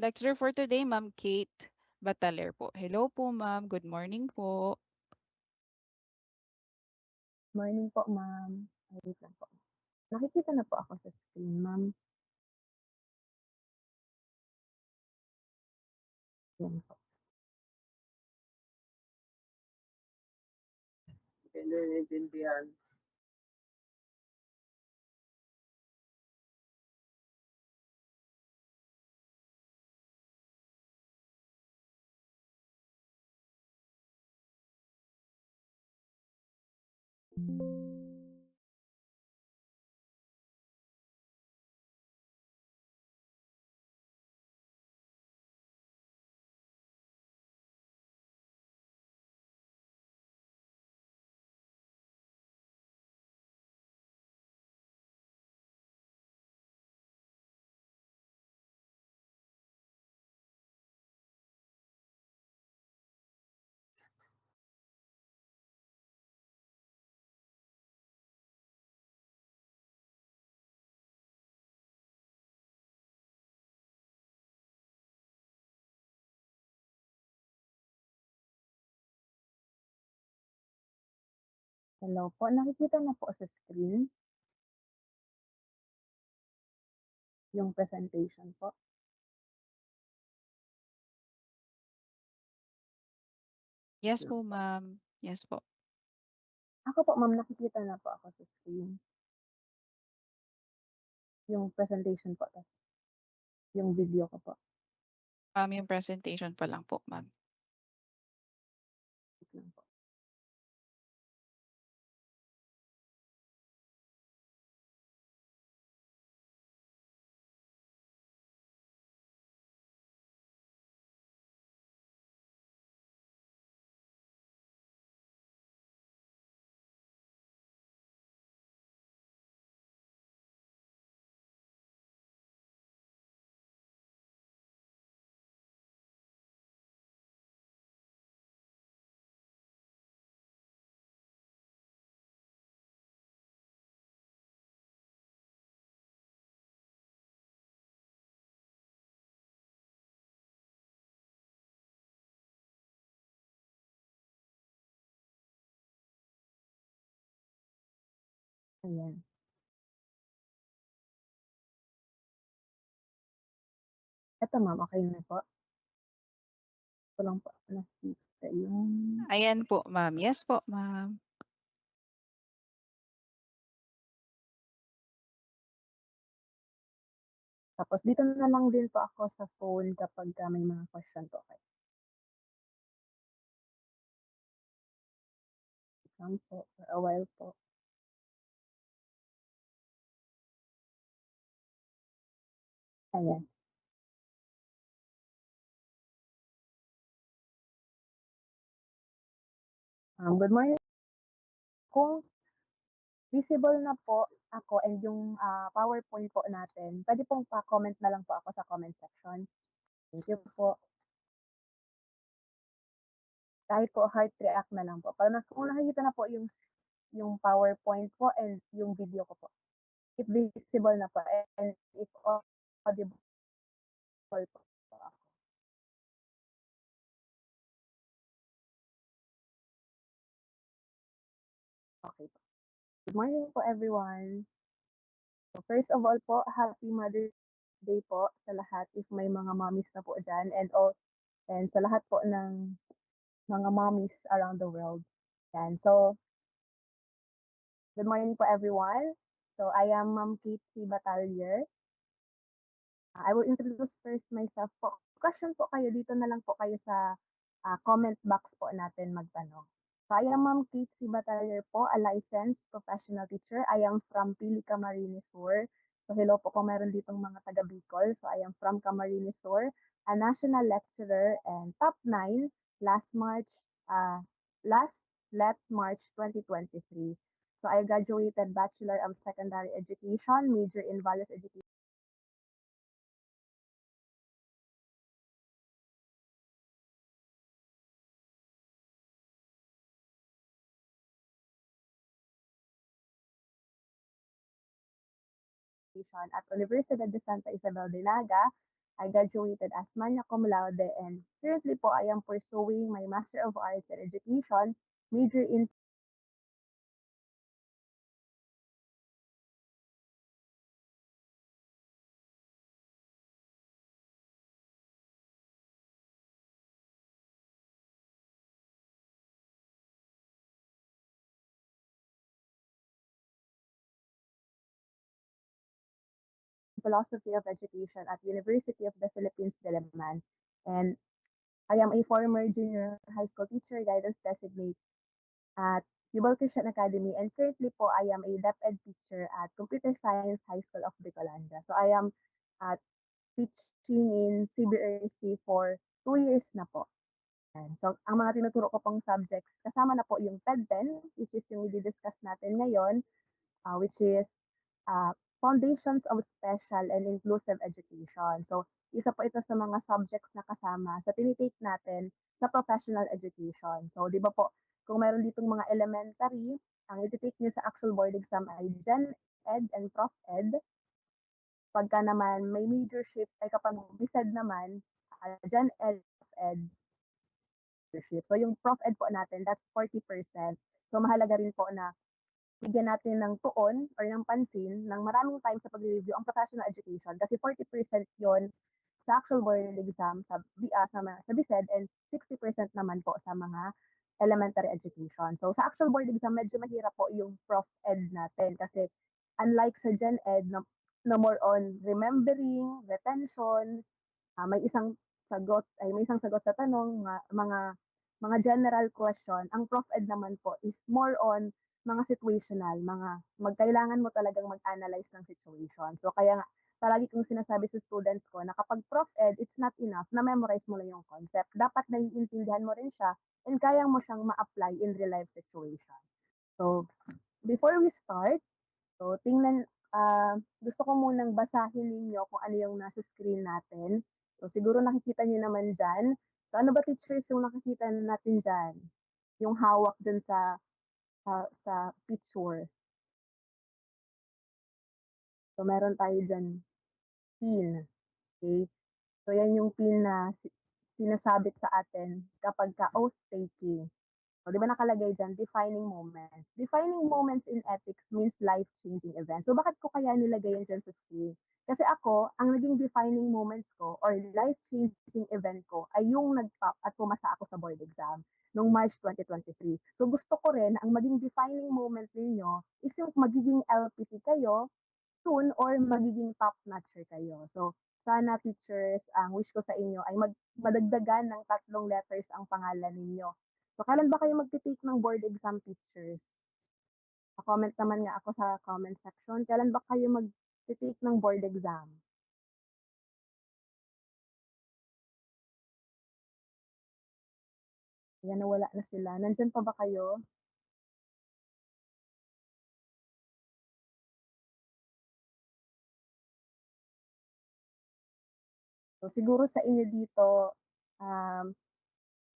Lecturer for today, Ma'am Kate Bataler po. Hello po, ma'am. Good morning po. Morning po, ma'am. Ay, wait lang po. Nakikita na po ako sa screen, ma'am. Yan po. Hindi naiintindihan. Hello po. Nakikita na po sa screen yung presentation po. Yes po, ma'am. Yes po. Ako po, ma'am, nakikita na po ako sa screen. Yung presentation po, tas yung video ko po. Yung presentation pa lang po, ma'am. Wait lang po. Ayan. Eto, ma'am, okay na po. Ito lang po nakikita yung... Ayan po, ma'am. Yes po, ma'am. Tapos dito na lang din po ako sa phone kapag may mga question po kayo. Wait lang po, for a while po. Ayan. Good morning. Kung visible na po ako and yung PowerPoint po natin, pwede pong pa-comment na lang po ako sa comment section. Thank you po. Kahit po heart react na lang po. Kung nakikita na po yung PowerPoint po and yung video ko po. If visible na po and if audible po ako. Okay po. Good morning po everyone. So first of all po, happy Mother's Day po sa lahat if may mga mommies na po dyan and sa lahat po ng mga mommies around the world. Yan. So, good morning po everyone. So, I am Ma'am Kate C. Batalier. I will introduce first myself po. Question po kayo, dito na lang po kayo sa comment box po natin magtanong. So, I am Ma'am Kate C. Batalier po, a licensed professional teacher. I am from Pili, Camarines Sur. So, hello po kung meron ditong mga taga Bicol. So, I am from Camarines Sur, a national lecturer and top 9 last March, uh, last let March 2023. So, I graduated Bachelor of Secondary Education, major in Values Education. At Universidad de Santa Isabel de Naga, I graduated as magna cum laude and currently po I am pursuing my Master of Arts in Education, major in Philosophy of Education at University of the Philippines, Diliman. And I am a former junior high school teacher, guidance designate at Jubal Christian Academy, and currently po I am a DepEd teacher at Computer Science High School of Bicolanda. So I am teaching in CBRC for 2 years na po. Yan. So ang mga tinuturo ko pong subjects, kasama na po yung TED-10, which is yung i-discuss natin ngayon, which is uh, Foundations of Special and Inclusive Education. So isa po ito sa mga subjects na kasama sa tinitake natin sa professional education. So di ba po, kung meron ditong mga elementary, ang ititake nyo sa actual board exam ay Gen Ed and Prof Ed. Pagka naman may major shift ay kapag BSED naman, Gen Ed, Prof Ed, leadership. So yung Prof Ed po natin, that's 40%. So mahalaga rin po na bigyan natin ng tuon or ng pansin ng maraming time sa pag-review ang professional education kasi 40% yon sa actual board exam sa BSED and 60% naman po sa mga elementary education. So sa actual board exam, medyo mahirap po yung Prof Ed natin kasi unlike sa Gen Ed na more on remembering, retention, may isang sagot sa tanong, mga general question. Ang Prof Ed naman po is more on mga situational, magkailangan mo talagang mag-analyze ng situation. So kaya nga, palagi kong sinasabi sa students ko na kapag Prof Ed, it's not enough na memorize mo lang yung concept. Dapat naiintindihan mo rin siya and kaya mo siyang ma-apply in real life situation. So, before we start, so gusto ko munang basahin ninyo kung ano yung nasa screen natin. So siguro nakikita niyo naman dyan. So ano ba teachers yung nakikita natin dyan? Yung hawak dun sa picture. So meron tayo dyan pin. Okay? So yan yung pin na sinasabit sa atin kapag oath taking. So, di ba nakalagay dyan, defining moments. Defining moments in ethics means life-changing events. So, bakit ko kaya nilagay yan dyan sa screen? Kasi ako, ang naging defining moments ko or life-changing event ko ay yung nag-top at pumasa ako sa board exam noong March 2023. So, gusto ko rin ang maging defining moment ninyo is yung magiging LPT kayo soon or magiging top-notcher kayo. So, sana teachers, ang wish ko sa inyo ay madagdagan ng 3 letters ang pangalan ninyo. So, kailan ba kayo magte-take ng board exam, teachers? Pa-comment naman nga ako sa comment section. Kailan ba kayo magte-take ng board exam? Ayan, nawala na sila. Nandyan pa ba kayo? So, siguro sa inyo dito, um,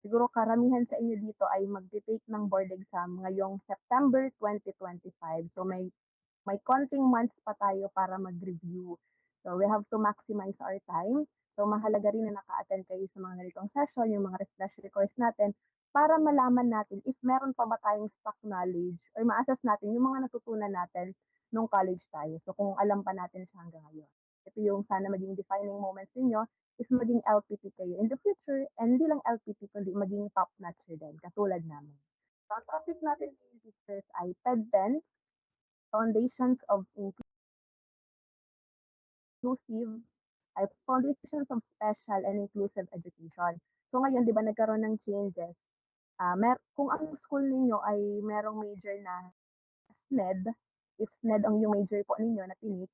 siguro karamihan sa inyo dito ay magte-take ng board exam ngayong September 2025. So, may konting months pa tayo para mag-review. So we have to maximize our time. So mahalaga rin na naka-attend kayo sa mga ganitong session, yung mga refresher course natin, para malaman natin if meron pa ba tayong stock knowledge or ma-assess natin yung mga natutunan natin nung college tayo. So kung alam pa natin siya hanggang ngayon. Ito yung sana maging defining moments ninyo is maging LPT kayo in the future and hindi lang LPT kundi maging top notcher din, katulad namin. So ang topic natin ngayon, teachers, ay TED-10, Foundations of Inclusive, ay Foundations of Special and Inclusive Education. So ngayon, di ba nagkaroon ng changes? Kung ang school ninyo ay merong major na SNED, if SNED ang yung major po ninyo na tinik,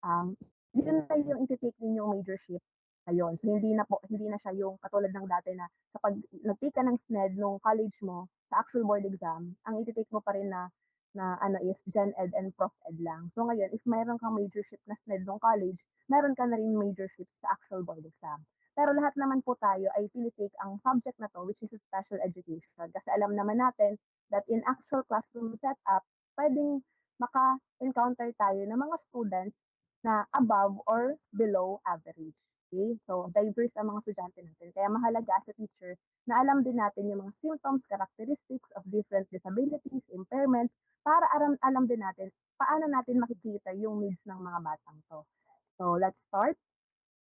um, yun na yung iti-take ninyong majorship ngayon. So hindi na siya yung katulad ng dati na kapag nag-take ka ng SNED nung college mo sa actual board exam, ang iti-take mo pa rin na ano is Gen Ed and Prof Ed lang. So ngayon, if mayroon kang majorship na SNED nung college, meron ka na rin majorship sa actual board exam. Pero lahat naman po tayo ay tinitake ang subject na to, which is special education. Kasi alam naman natin that in actual classroom setup, pwedeng maka-encounter tayo ng mga students na above or below average. Okay? So, diverse ang mga estudyante natin. Kaya mahalaga as a teacher na alam din natin yung mga symptoms, characteristics of different disabilities, impairments, para alam din natin paano natin makikita yung needs ng mga batang to. So, let's start.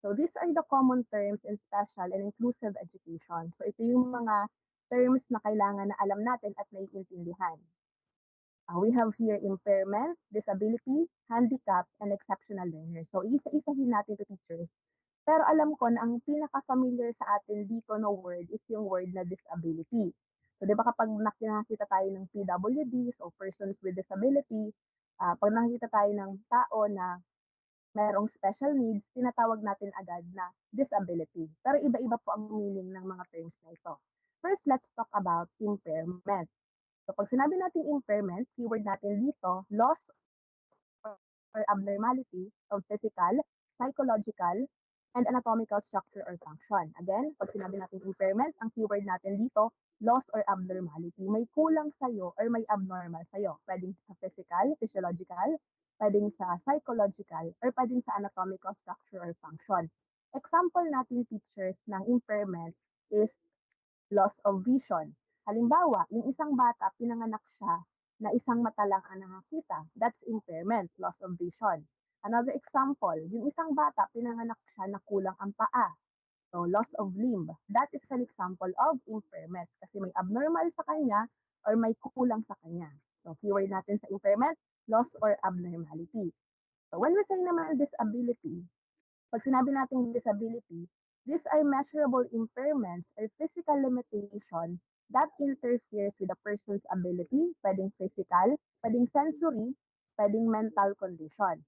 So, these are the common terms in special and inclusive education. So, ito yung mga terms na kailangan na alam natin at naiintindihan. We have here impairment, disability, handicap, and exceptional learners. So, isa-isahin natin to teachers. Pero alam ko na ang pinaka-familiar sa atin dito na word is yung word na disability. So, di ba kapag nakita tayo ng PWDs o persons with disability, pag nakita tayo ng tao na merong special needs, tinatawag natin agad na disability. Pero iba-iba po ang meaning ng mga terms na ito. First, let's talk about impairment. So, pag sinabi natin impairment, keyword natin dito, loss or abnormality of physical, psychological, and anatomical structure or function. Again, pag sinabi natin impairment, ang keyword natin dito, loss or abnormality. May kulang sa'yo or may abnormal sa'yo. Pwedeng sa physical, physiological, pwedeng sa psychological, or pwedeng sa anatomical structure or function. Example natin teachers ng impairment is loss of vision. Halimbawa, yung isang bata, pinanganak siya na isang mata lang ang nakakita. That's impairment, loss of vision. Another example, yung isang bata, pinanganak siya na kulang ang paa. So, loss of limb. That is an example of impairment kasi may abnormal sa kanya or may kulang sa kanya. So, keyword natin sa impairment, loss or abnormality. So, when we say naman disability, pag sinabi nating disability, these are measurable impairments or physical limitation that interferes with a person's ability, pwedeng physical, pwedeng sensory, pwedeng mental condition.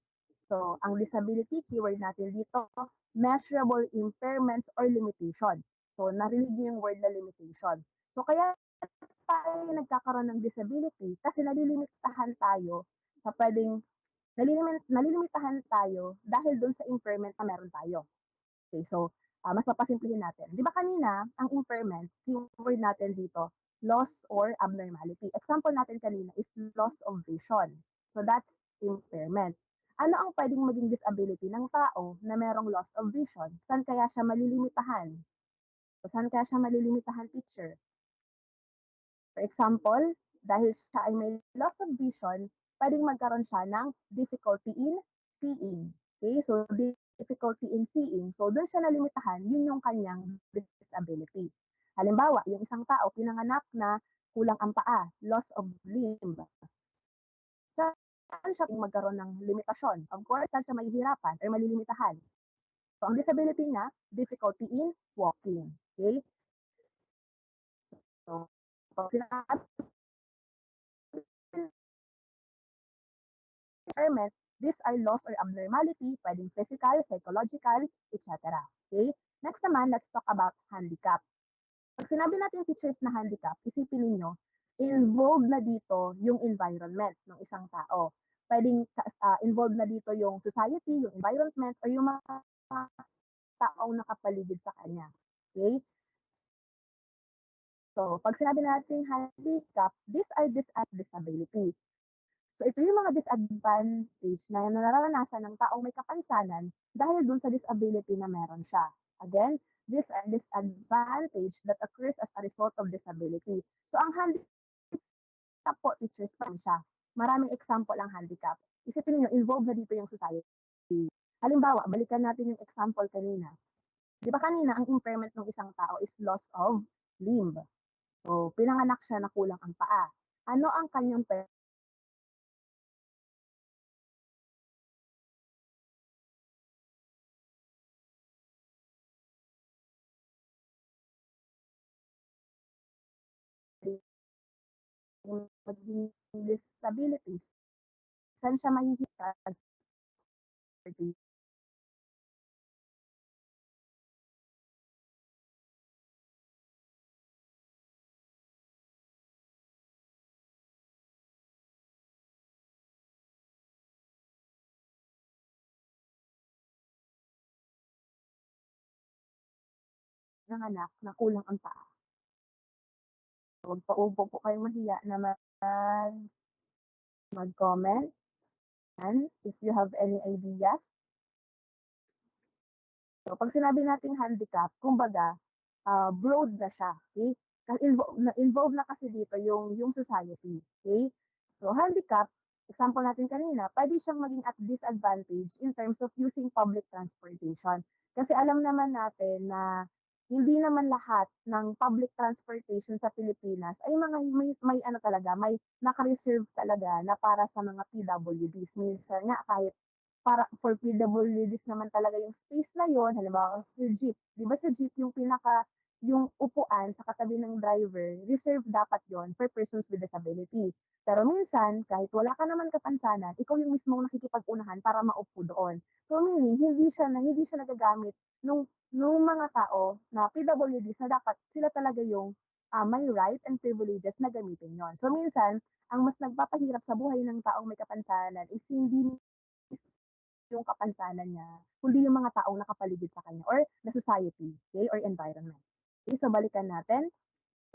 So, ang disability, keyword natin dito, measurable impairments or limitations. So, narinig niyo yung word na limitation. So, kaya tayo nagkakaroon ng disability kasi nalilimitahan tayo sa pwedeng nalilimitahan tayo dahil dun sa impairment na meron tayo. Okay, so mas papasimplihin natin. Di ba kanina, ang impairment, keyword natin dito, loss or abnormality. Example natin kanina is loss of vision. So that's impairment. Ano ang pwedeng maging disability ng tao na merong loss of vision? Saan kaya siya malilimitahan? So, saan kaya siya malilimitahan, teacher? For example, dahil siya ay may loss of vision, pwedeng magkaroon siya ng difficulty in seeing. Okay, so difficulty in seeing. So doon siya nalimitahan, yun yung kanyang disability. Halimbawa, yung isang tao pinanganak na kulang ang paa, loss of limb. Saan siya magkaroon ng limitasyon? Of course, saan siya mahihirapan or malilimitahan? So ang disability niya, difficulty in walking. Okay? So, pag sinabi impairment, these are loss or abnormality, pwedeng physical, psychological, etc. Okay? Next naman, let's talk about handicap. Pag sinabi natin teachers na handicap, isipin ninyo, involved na dito yung environment ng isang tao. Pwedeng involved na dito yung society, yung environment, o yung mga taong nakapaligid sa kanya. Okay? So, pag sinabi natin handicap, these are disability. So ito yung mga disadvantage na nararanasan ng taong may kapansanan dahil dun sa disability na meron siya. Again, this disadvantage that occurs as a result of disability. So ang handicap po, teachers, pa siya. Maraming example ang handicap. Isipin niyo, involved na dito yung society. Halimbawa, balikan natin yung example kanina. Di ba kanina, ang impairment ng isang tao is loss of limb. So, pinanganak siya na kulang ang paa. Ano ang kanyang maging disabilities, saan siya mahihirapan ng anak na kulang ang paa. Huwag pa upo po kayong mahiya na mag-comment. And if you have any ideas, So, 'pag sinabi nating handicap, kumbaga, broad na siya, okay? Involved na kasi dito yung society, okay? So, handicap, example natin kanina, puwede siyang maging at disadvantage in terms of using public transportation. Kasi alam naman natin na hindi naman lahat ng public transportation sa Pilipinas ay mga may ano talaga, may naka-reserve talaga na para sa mga PWDs. Minsan nga kahit para for PWDs naman talaga yung space na yun, halimbawa sa jeep, 'di ba sa jeep yung upuan sa katabi ng driver, reserved dapat yon for persons with disability. Pero minsan, kahit wala ka naman kapansanan, ikaw yung mismong nakikipag-unahan para maupo doon. So meaning, hindi siya nagagamit nung mga tao na PWDs na dapat sila talaga yung may right and privileges na gamitin yon. So minsan, ang mas nagpapahirap sa buhay ng taong may kapansanan is hindi yung kapansanan niya, kundi yung mga taong nakapaligid sa kanya or the society, okay, or environment. Okay, so balikan natin.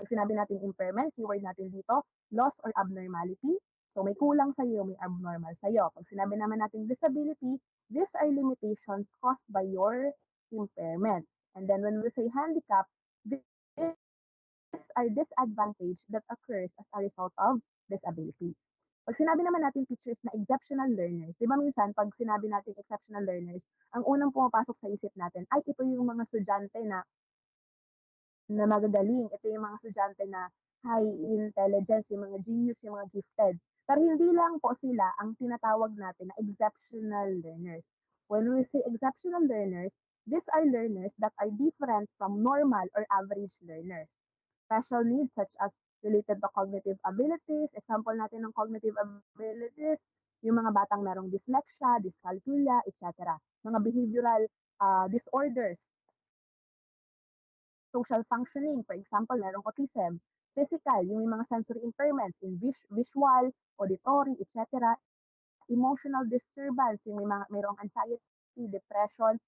Pag sinabi natin impairment, keyword natin dito, loss or abnormality. So may kulang sa'yo, may abnormal sa'yo. Pag sinabi naman natin disability, these are limitations caused by your impairment. And then when we say handicap, these are disadvantage that occurs as a result of disability. Pag sinabi naman natin teachers na exceptional learners, 'di ba minsan 'pag sinabi natin exceptional learners, ang unang pumapasok sa isip natin ay ito yung mga estudyante na magagaling, ito yung mga estudyante na high intelligence, yung mga genius, yung mga gifted. Pero hindi lang po sila ang tinatawag natin na exceptional learners. When we say exceptional learners, these are learners that are different from normal or average learners. Special needs such as related to cognitive abilities, example natin ng cognitive abilities, yung mga batang merong dyslexia, dyscalculia, etc. Mga behavioral disorders, social functioning, for example, merong autism. Physical, yung may mga sensory impairments in visual, auditory, etc. Emotional disturbance, yung mayroong anxiety, depression,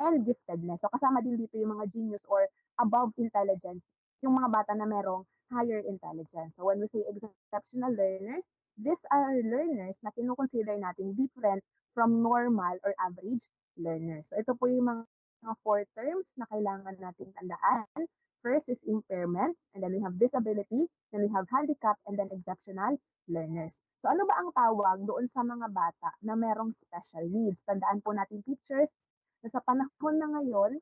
and giftedness. So kasama din dito yung mga genius or above intelligence, yung mga bata na merong higher intelligence. So when we say exceptional learners, these are learners na kinukonsider natin different from normal or average learners. So ito po yung mga four terms na kailangan nating tandaan. First is impairment, and then we have disability, then we have handicap, and then exceptional learners. So ano ba ang tawag doon sa mga bata na merong special needs? Tandaan po natin teachers na sa panahon na ngayon,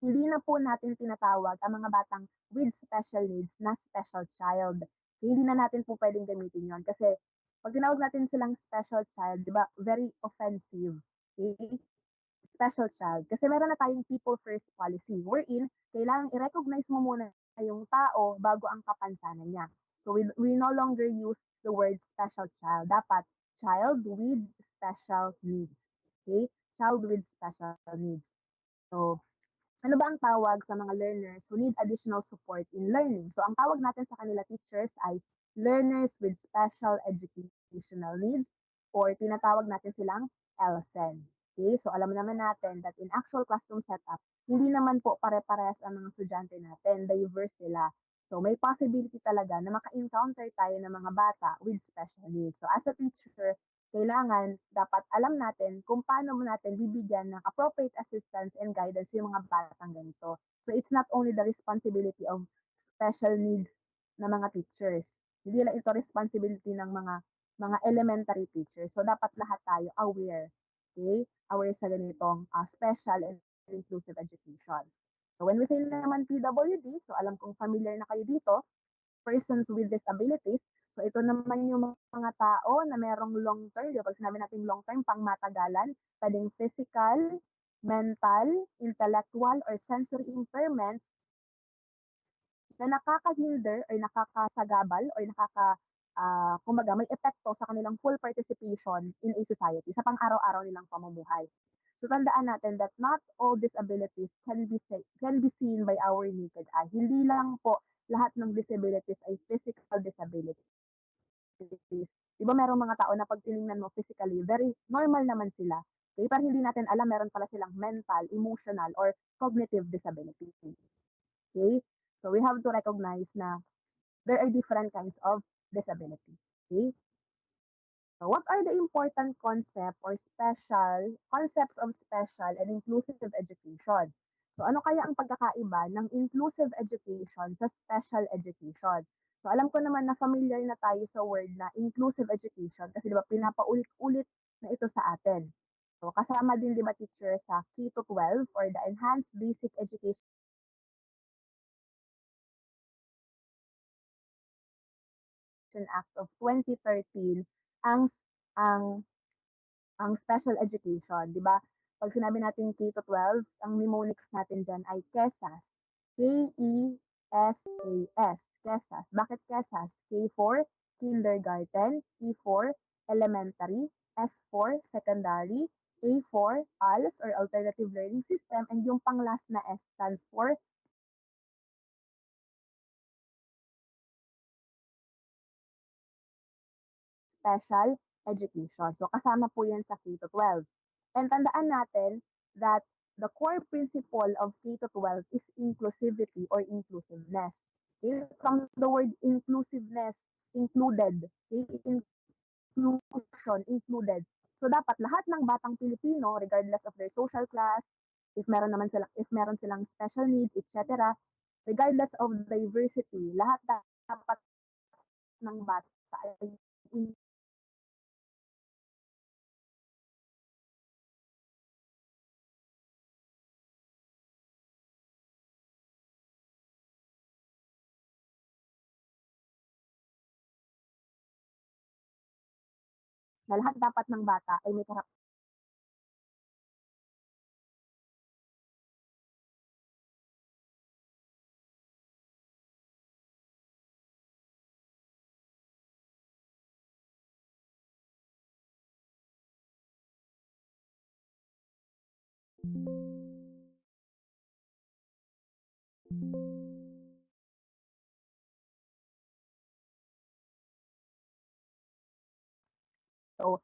hindi na po natin tinatawag ang mga batang with special needs na special child. Hindi na natin po pwedeng gamitin yon kasi pag tinawag natin silang special child, di ba, very offensive. Okay? Special child. Kasi meron na tayong people first policy wherein kailangang i-recognize mo muna yung tao bago ang kapansanan niya. So we no longer use the word special child. Dapat child with special needs. Okay? Child with special needs. So, ano ba ang tawag sa mga learners who need additional support in learning? So, ang tawag natin sa kanila teachers ay learners with special educational needs or tinatawag natin silang LSEN. Okay? So, alam naman natin that in actual classroom setup, hindi naman po pare-parehas ang mga estudyante natin, diverse sila. So, may possibility talaga na maka-encounter tayo ng mga bata with special needs. So, as a teacher, kailangan dapat alam natin kung paano mo natin bibigyan ng appropriate assistance and guidance yung mga batang ganito. So it's not only the responsibility of special needs na mga teachers. Hindi lang ito responsibility ng mga elementary teachers. So dapat lahat tayo aware. Okay? Aware sa ganitong special and inclusive education. So when we say naman PWD, so alam kong familiar na kayo dito, persons with disabilities. So ito naman yung mga tao na merong long term, di ba? Pag sinabi natin long term, pang matagalan, pwedeng physical, mental, intellectual, or sensory impairments na nakakahinder or nakakasagabal or kumbaga may epekto sa kanilang full participation in a society, sa pang-araw-araw nilang pamumuhay. So tandaan natin that not all disabilities can be seen by our naked eye. Hindi lang po lahat ng disabilities ay physical disabilities. 'Di ba merong mga tao na pag tiningnan mo physically, very normal naman sila. Okay? Pero hindi natin alam meron pala silang mental, emotional, or cognitive disability. Okay? So we have to recognize na there are different kinds of disability. Okay? So what are the important concept or special concepts of special and inclusive education? So ano kaya ang pagkakaiba ng inclusive education sa special education? So alam ko naman na familiar na tayo sa word na inclusive education kasi 'di ba pinapaulit-ulit na ito sa atin. So kasama din 'di ba teacher sa K to 12 or the Enhanced Basic Education Act of 2013 ang ang ang special education, 'di ba? 'Pag sinabi natin K to 12, ang mnemonics natin diyan ay KESAS. KESAS, KESAS. Bakit KESAS? K for kindergarten, E for elementary, S for secondary, A for ALS or alternative learning system, and yung pang last na S stands for special education. So kasama po yan sa K to 12. And tandaan natin that the core principle of K to 12 is inclusivity or inclusiveness. Okay? From the word inclusiveness, included. Okay? Inclusion, included. So dapat lahat ng batang Pilipino, regardless of their social class, if meron silang special needs, etc., regardless of diversity, lahat dapat ng bata ay na lahat dapat ng bata ay may karapatan. So,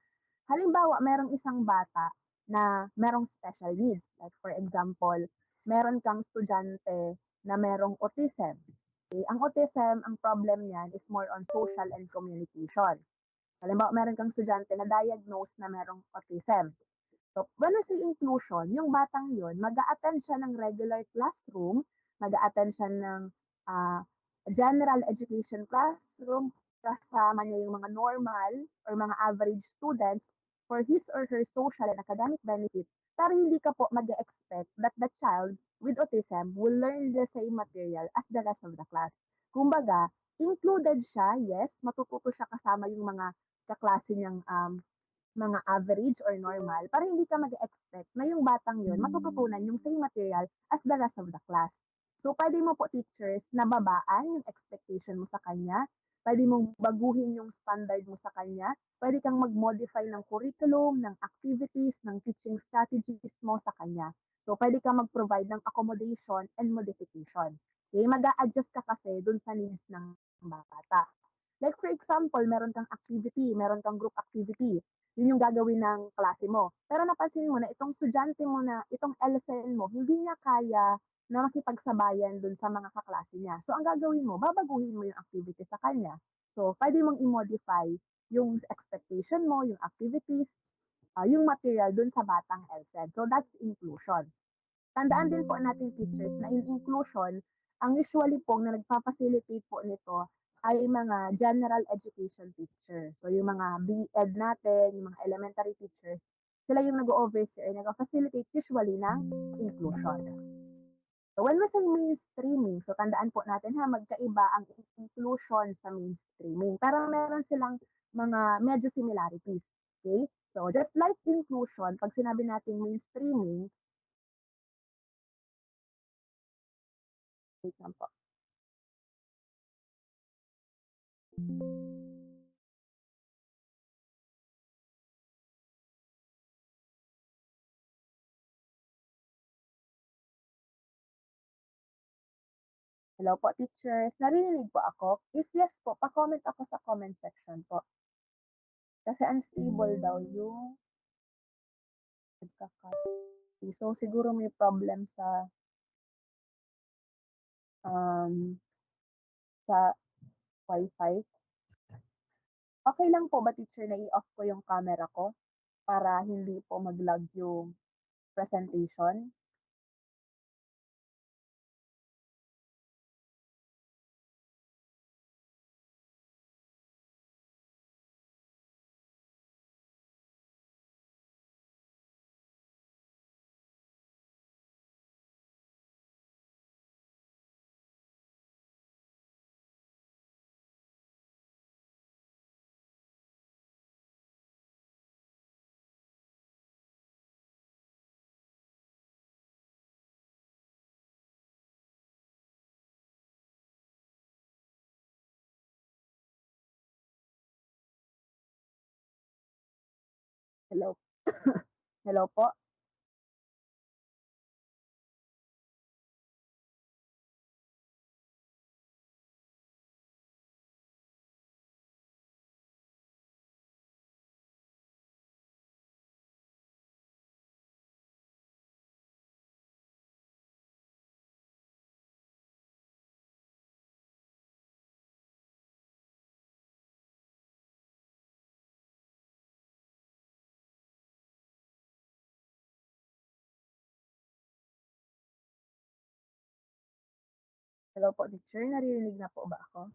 halimbawa, merong isang bata na merong special needs. Like for example, meron kang estudyante na merong autism. Okay? Ang autism, ang problem niyan is more on social and communication. Halimbawa, meron kang estudyante na diagnosed na merong autism. So, when we say inclusion, yung batang yun, mag-a-attend siya ng regular classroom, mag-a-attend siya ng ah, general education classroom, kasama niya yung mga normal or mga average students for his or her social and academic benefit. Pero hindi ka po mag-expect that the child with autism will learn the same material as the rest of the class. Kumbaga, included siya, yes, matututo siya kasama yung mga kaklase niyang mga average or normal para hindi ka mag-expect na yung batang yun matututunan yung same material as the rest of the class. So, pwede mo po teachers na babaan yung expectation mo sa kanya, pwede mong baguhin yung standard mo sa kanya, pwede kang mag-modify ng curriculum, ng activities, ng teaching strategies mo sa kanya. So, pwede kang mag-provide ng accommodation and modification. Okay? Mag-a-adjust ka kasi dun sa needs ng bata. Like for example, meron kang activity, meron kang group activity. Yun yung gagawin ng klase mo. Pero napansin mo na itong estudyante mo na, itong LSN mo, hindi niya kaya na makipagsabayan dun sa mga kaklase niya. So, ang gagawin mo, babaguhin mo yung activity sa kanya. So, pwede mong i-modify yung expectation mo, yung activities, yung material dun sa batang LSED. So, that's inclusion. Tandaan din po natin teachers na in inclusion, ang usually po na nagfa-facilitate po nito ay mga general education teacher. So yung mga B.Ed natin, yung mga elementary teachers, sila yung nag-oversee or nag-facilitate usually ng inclusion. So when we say mainstreaming, so tandaan po natin ha, magkaiba ang inclusion sa mainstreaming. Pero meron silang mga medyo similarities. Okay? So just like inclusion, pag sinabi natin mainstreaming, wait lang po. Hello po, teachers. Narinig po ako? If yes po, pa-comment ako sa comment section po. Kasi unstable daw yung nagka-cut. So, siguro may problem um, sa Wi-Fi. Okey lang po ba teacher na i-off ko yung camera ko para hindi po mag-lag yung presentation? Hello hello po? Hello po teacher, naririnig na po ba ako?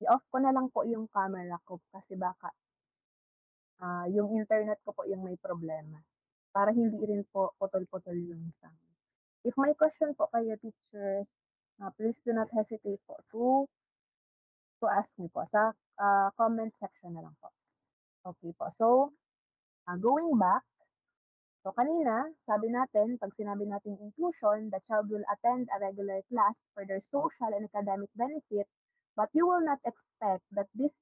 I-off ko na lang po yung camera ko kasi baka, yung internet ko po yung may problema, para hindi rin po putol-putol yung sound. If may question po kayo teachers, please do not hesitate po to ask me po sa, comment section na lang po. Okey po. So, going back, so kanina sabi natin 'pag sinabi nating inclusion, the child will attend a regular class for their social and academic benefit, but you will not expect that this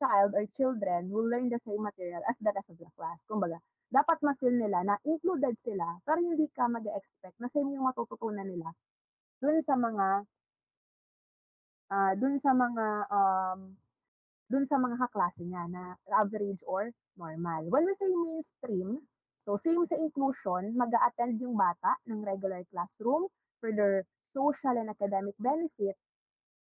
child or children will learn the same material as the rest of the class. Kumbaga, dapat ma-feel nila na included sila, pero hindi ka mag-e-expect na same yung matututunan nila dun sa mga, dun sa mga, dun sa mga kaklase niya na average or normal. When we say mainstream, so same sa inclusion, mag-a-attend yung bata ng regular classroom for their social and academic benefit,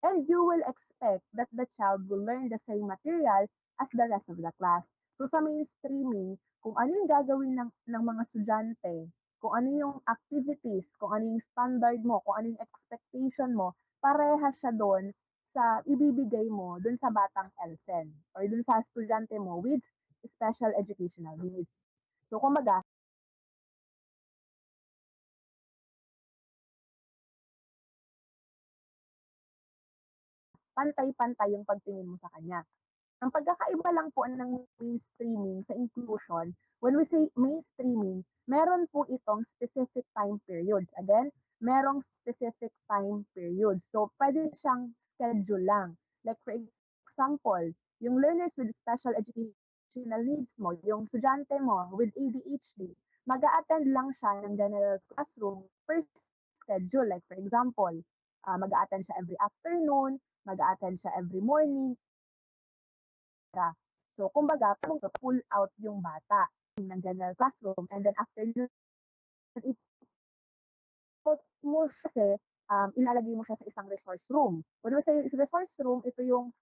and you will expect that the child will learn the same material as the rest of the class. So sa mainstreaming, kung ano yung gagawin ng mga estudyante, kung ano yung activities, kung ano yung standard mo, kung ano yung expectation mo, parehas siya doon sa ibibigay mo doon sa batang ELSEN or doon sa estudyante mo with special educational needs. So kumbaga, pantay-pantay yung pagtingin mo sa kanya. Ang pagkakaiba lang po ng mainstreaming sa inclusion, when we say mainstreaming, meron po itong specific time periods. Again, merong specific time periods. So, pwede siyang schedule lang. Like for example, yung learners with special educational needs mo, yung estudyante mo with ADHD, mag-a-attend lang siya ng general classroom per schedule. Like for example, mag-a-attend siya every afternoon, mag-a-attend siya every morning, ka. So, kumbaga, parang pull out yung bata ng general classroom and then after nun, i-put mo siya kasi, ilalagay mo siya sa isang resource room. When we say resource room, ito yung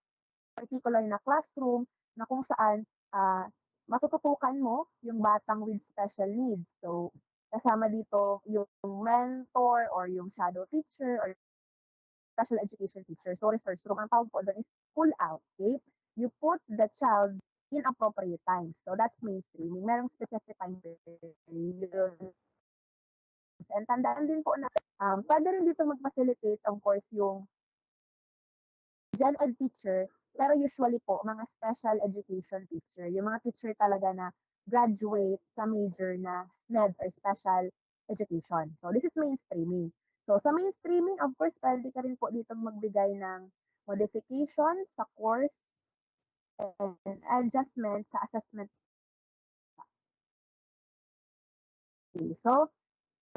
particular na classroom na kung saan, matututukan mo yung batang with special needs. So, kasama dito yung mentor or yung shadow teacher or special education teacher. So, resource room, ang tawag po doon is pull out, okay? You put the child in appropriate times. So, that's mainstreaming. Merong specific time period. And tandaan din po na pwede rin dito mag-facilitate, of course, yung gen ed teacher, pero usually po, mga special education teacher. Yung mga teacher talaga na graduate sa major na SNED or special education. So, this is mainstreaming. So, sa mainstreaming, of course, pwede ka rin po dito magbigay ng modifications sa course and adjustment sa assessment. So,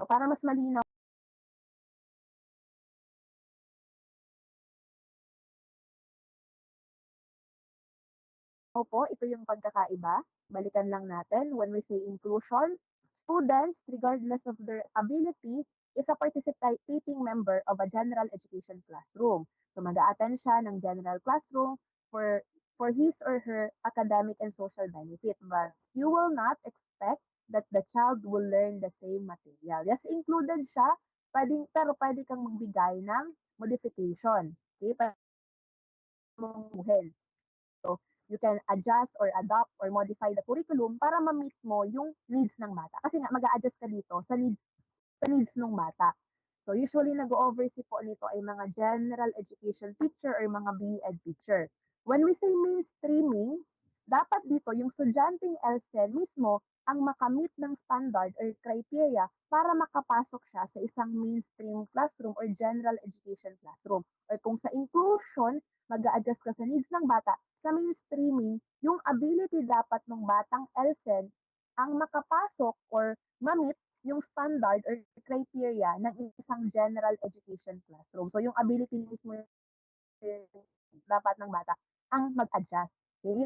para mas malinaw po, ito yung pagkakaiba. Balikan lang natin. When we say inclusion, students, regardless of their ability, is a participating member of a general education classroom. So mag-a-attend siya ng general classroom for his or her academic and social benefit. But you will not expect that the child will learn the same material. Yes, included siya, pero pwede kang magbigay ng modification. Okay? Pwede mong buhin. So, you can adjust or adopt or modify the curriculum para ma-meet mo yung needs ng bata. Kasi nga, mag-a-adjust ka dito sa needs ng bata. So usually nag-oversee po nito ay mga general education teacher or mga BEd teacher. When we say mainstreaming, dapat dito yung estudyanteng LSEN mismo ang makamit ng standard or criteria para makapasok siya sa isang mainstream classroom or general education classroom. Or kung sa inclusion, mag-a-adjust ka sa needs ng bata, sa mainstreaming, yung ability dapat ng batang LSEN ang makapasok or mamit yung standard or criteria ng isang general education classroom. So yung ability mismo dapat ng bata ang mag-adjust. Okay?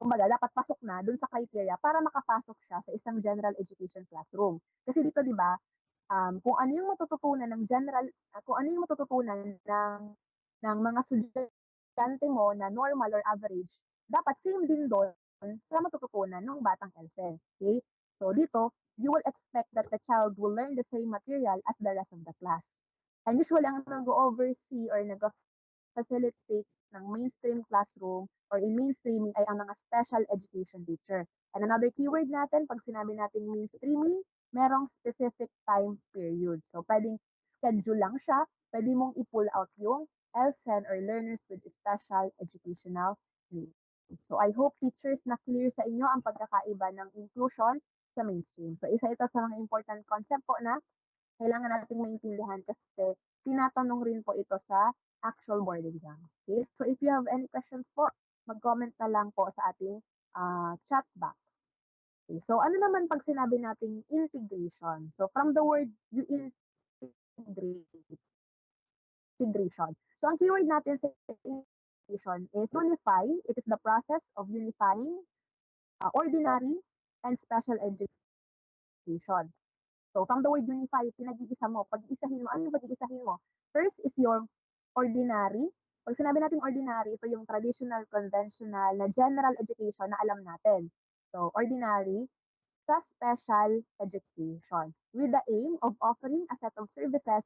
Kumbaga, dapat pasok na dun sa criteria para makapasok siya sa isang general education classroom. Kasi dito, di ba, kung ano yung matututunan ng general, kung ano yung matututunan ng mga estudyante mo na normal or average, dapat same din doon sa matututunan ng batang LSEN. Okay? So dito, you will expect that the child will learn the same material as the rest of the class. And usually, ang nag-oversee or nag-facilitate ng mainstream classroom or in mainstreaming ay ang mga special education teacher. And another keyword natin, pag sinabi natin mainstreaming, merong specific time period. So, pwedeng schedule lang siya, pwede mong i-pull out yung LSEN or learners with special educational needs. So, I hope teachers na clear sa inyo ang pagkakaiba ng inclusion sa mainstream. So, isa ito sa mga important concept po na kailangan nating maintindihan kasi tinatanong rin po ito sa actual board exam. Okay? So if you have any questions po, mag-comment na lang po sa ating chat box. Okay? So ano naman pag sinabi nating integration? So from the word you integrate, integration. So ang keyword natin sa integration is unify. It is the process of unifying ordinary and special education. So, from the word unify, pinag-iisa mo, pag-iisahin mo, ano yung pag-iisahin mo? First is your ordinary. Pag sinabi natin ordinary, ito yung traditional, conventional, na general education na alam natin. So, ordinary sa special education with the aim of offering a set of services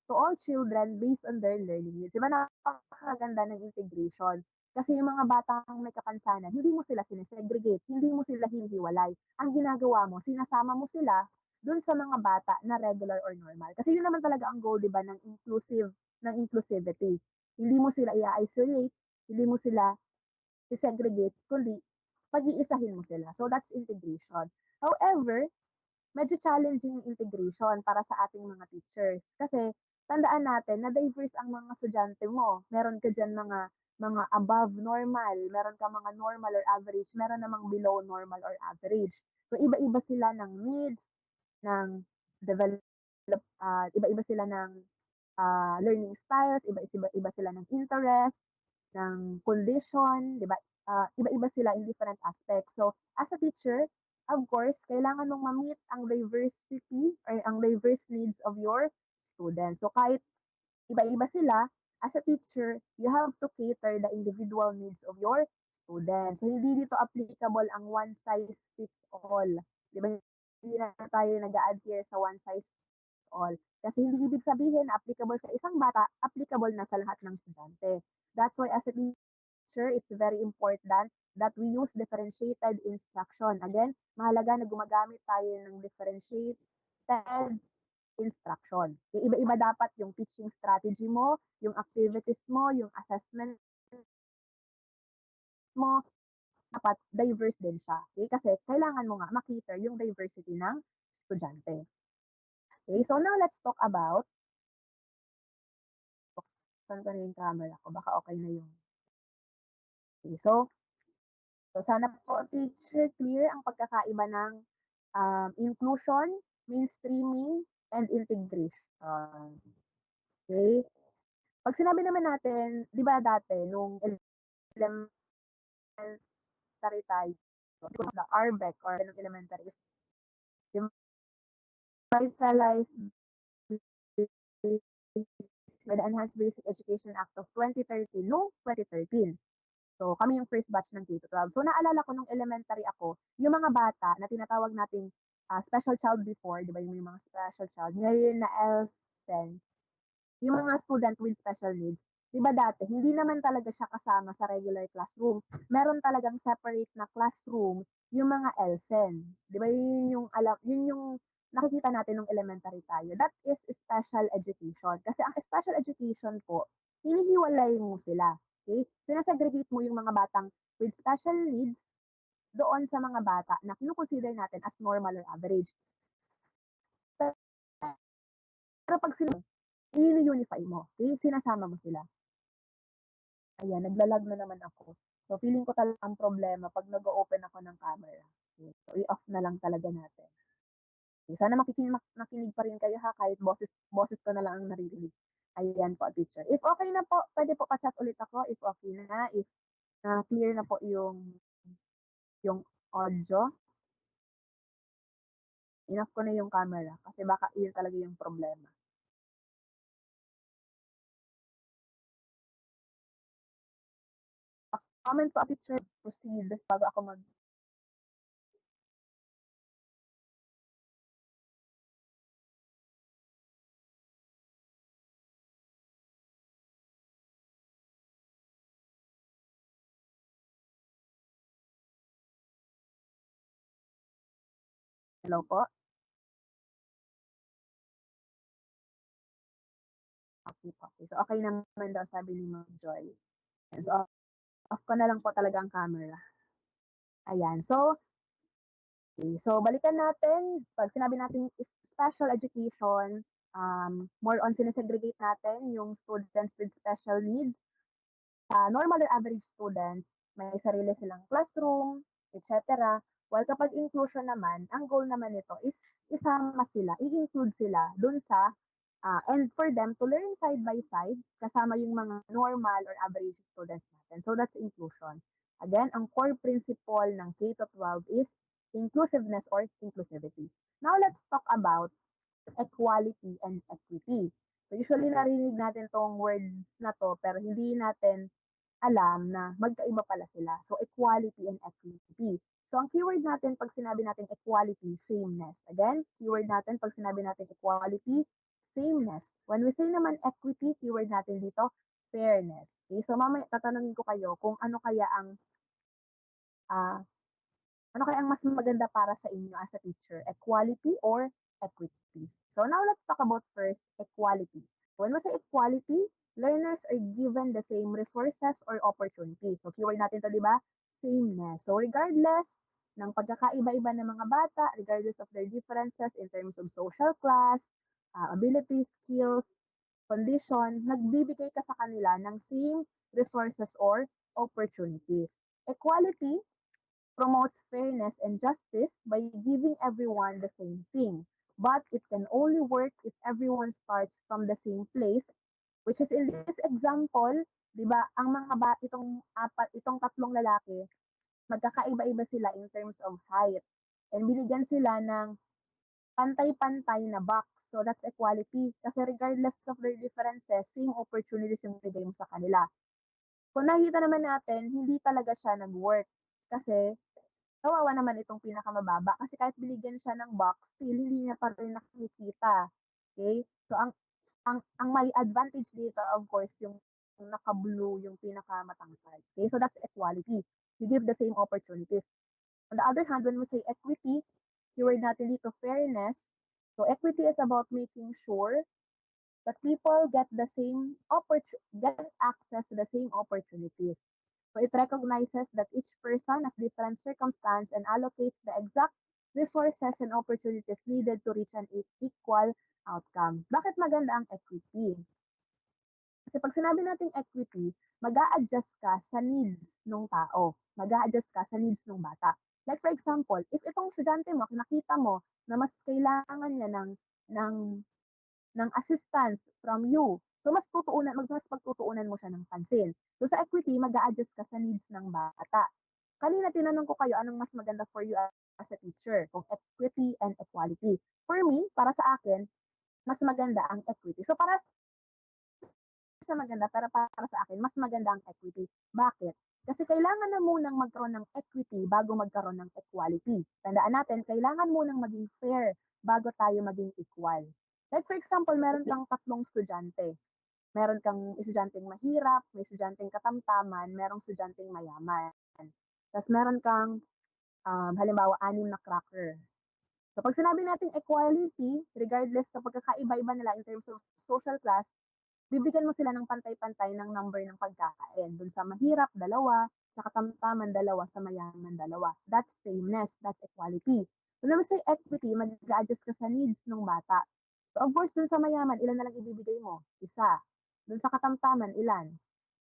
to all children based on their learning needs. Diba napakaganda ng integration? Kasi yung mga batang may kapansanan, hindi mo sila sinesegregate, hindi mo sila hinihiwalay. Ang ginagawa mo, sinasama mo sila dun sa mga bata na regular or normal. Kasi yun naman talaga ang goal, di ba, ng inclusivity. Hindi mo sila i-isolate, hindi mo sila i-segregate, kundi pag-iisahin mo sila. So that's integration. However, medyo challenging yung integration para sa ating mga teachers. Kasi tandaan natin na diverse ang mga estudyante mo. Meron ka dyan mga above normal, meron ka mga normal or average, meron namang below normal or average. So iba-iba sila ng needs, ng develop, iba-iba sila ng learning styles, iba-iba sila ng interest, ng condition, 'di ba? Iba-iba sila in different aspects. So, as a teacher, of course, kailangan mong ma-meet ang diversity or ang diverse needs of your students. So, kahit iba-iba sila, as a teacher, you have to cater the individual needs of your students. So, hindi dito applicable ang one size fits all. 'Di ba? Hindi na tayo nag-a-adhere sa one size all. Kasi hindi ibig sabihin na applicable sa isang bata, applicable na sa lahat ng estudyante. That's why as a teacher, it's very important that we use differentiated instruction. Again, mahalaga na gumagamit tayo ng differentiated instruction. Iba-iba dapat yung teaching strategy mo, yung activities mo, yung assessment mo, dapat diverse din siya. Okay? Kasi kailangan mo nga makita yung diversity ng estudyante. Okay, so now let's talk about buksan ko na yung camera ko, baka okay na yung okay, so sana po teacher clear ang pagkakaiba ng inclusion, mainstreaming, and integration. Okay? Pag sinabi naman natin, di ba dati, nung elementary tayo, the RBEC or nung elementary is vitalized by the Enhanced Basic Education Act of 2013 noong 2013. So, kami yung first batch ng K-12. So, naalala ko nung elementary ako, yung mga bata na tinatawag nating special child before, di ba yung mga special child, ngayon na ELSEN, yung mga student with special needs, di ba dati, hindi naman talaga siya kasama sa regular classroom. Meron talagang separate na classroom yung mga ELSEN. Di ba yun yung nakikita natin nung elementary tayo. That is special education. Kasi ang special education po, hinihiwalay mo sila. Okay? Sinasegregate mo yung mga batang with special needs doon sa mga bata na kinukonsider natin as normal or average. Pero pag sila, i-unify mo. Okay? Sinasama mo sila. Ayan, naglalag na naman ako. So, feeling ko talaga ang problema pag nag-open ako ng camera. Okay? So, i-off na lang talaga natin. Okay? Sana makinig pa rin kayo ha, kahit boses ko na lang ang naririnig. Ayan po, teacher. If okay na po, pwede po pa-chat ulit ako. If okay na, if clear na po yung audio. Enough ko na yung camera kasi baka yun talaga yung problema. Comment po, teacher, proceed bago ako mag hello po. Okay po. Okay. So, okay naman daw sabi ni Ma'am Joy. So, off ko na lang po talaga ang camera. Ayan. So, okay. So, balikan natin. Pag sinabi natin special education, more on sinesegregate natin yung students with special needs. Normal or average students, may sarili silang classroom, etc. While kapag inclusion naman, ang goal naman nito is isama sila, i-include sila dun sa and for them to learn side by side kasama yung mga normal or average students natin. So that's inclusion. Again, ang core principle ng K-12 is inclusiveness or inclusivity. Now let's talk about equality and equity. So usually narinig natin tong words na to pero hindi natin alam na magkaiba pala sila. So equality and equity. So ang keyword natin pag sinabi natin equality, sameness. Again, keyword natin pag sinabi natin equality, sameness. When we say naman equity, keyword natin dito, fairness. Okay? So mamaya tatanungin ko kayo kung ah, ano kaya ang mas maganda para sa inyo as a teacher, equality or equity? So now let's talk about first equality. When we say equality, learners are given the same resources or opportunities. So keyword natin to, di ba? Sameness. So regardless ng pagkakaiba-iba ng mga bata, regardless of their differences in terms of social class, ability, skills, condition, nagbibigay ka sa kanila ng same resources or opportunities. Equality promotes fairness and justice by giving everyone the same thing. But it can only work if everyone starts from the same place, which is in this example, di ba, ang mga itong tatlong lalaki, magkakaiba-iba sila in terms of height. And binigyan sila ng pantay-pantay na box. So that's equality. Kasi regardless of their differences, same opportunities yung bigay mo sa kanila. Kung nakita naman natin, hindi talaga siya nag-work. Kasi kawawa naman itong pinakamababa kasi kahit binigyan siya ng box, still hindi niya pa rin nakikita. Okay? So ang may advantage dito of course yung naka-blue yung pinakamatangkad. Okay? So that's equality. You give the same opportunities. On the other hand, when we say equity, keyword natin dito fairness. So equity is about making sure that people get access to the same opportunities. So it recognizes that each person has different circumstance and allocates the exact resources and opportunities needed to reach an equal outcome. Bakit maganda ang equity? Kasi pag sinabi nating equity, mag-a-adjust ka sa needs ng tao. Mag-a-adjust ka sa needs ng bata. Like for example, if itong estudyante mo, nakita mo na mas kailangan niya ng ng assistance from you. So mas pagtutuunan mo siya ng pansin. So sa equity, mag-a-adjust ka sa needs ng bata. Kanina tinanong ko kayo anong mas maganda for you as a teacher, kung equity and equality. For me, para sa akin, mas maganda ang equity. So para siya maganda, pero para sa akin mas maganda ang equity. Bakit? Kasi kailangan na munang magkaroon ng equity bago magkaroon ng equality. Tandaan natin, kailangan munang maging fair bago tayo maging equal. Like for example, meron kang tatlong estudyante. Meron kang estudyanteng mahirap, may estudyanteng katamtaman, merong estudyanteng mayaman. Tapos meron kang halimbawa, 6 na cracker. So pag sinabi natin equality, regardless sa pagkakaiba-iba nila in terms of social class, bibigyan mo sila ng pantay-pantay ng number ng pagkain. Dun sa mahirap, dalawa, sa katamtaman, dalawa, sa mayaman, dalawa. That's sameness, that's equality. When we say equity, mag-a-adjust ka sa needs ng bata. So of course, dun sa mayaman, ilan na lang ibibigay mo? Isa. Dun sa katamtaman, ilan?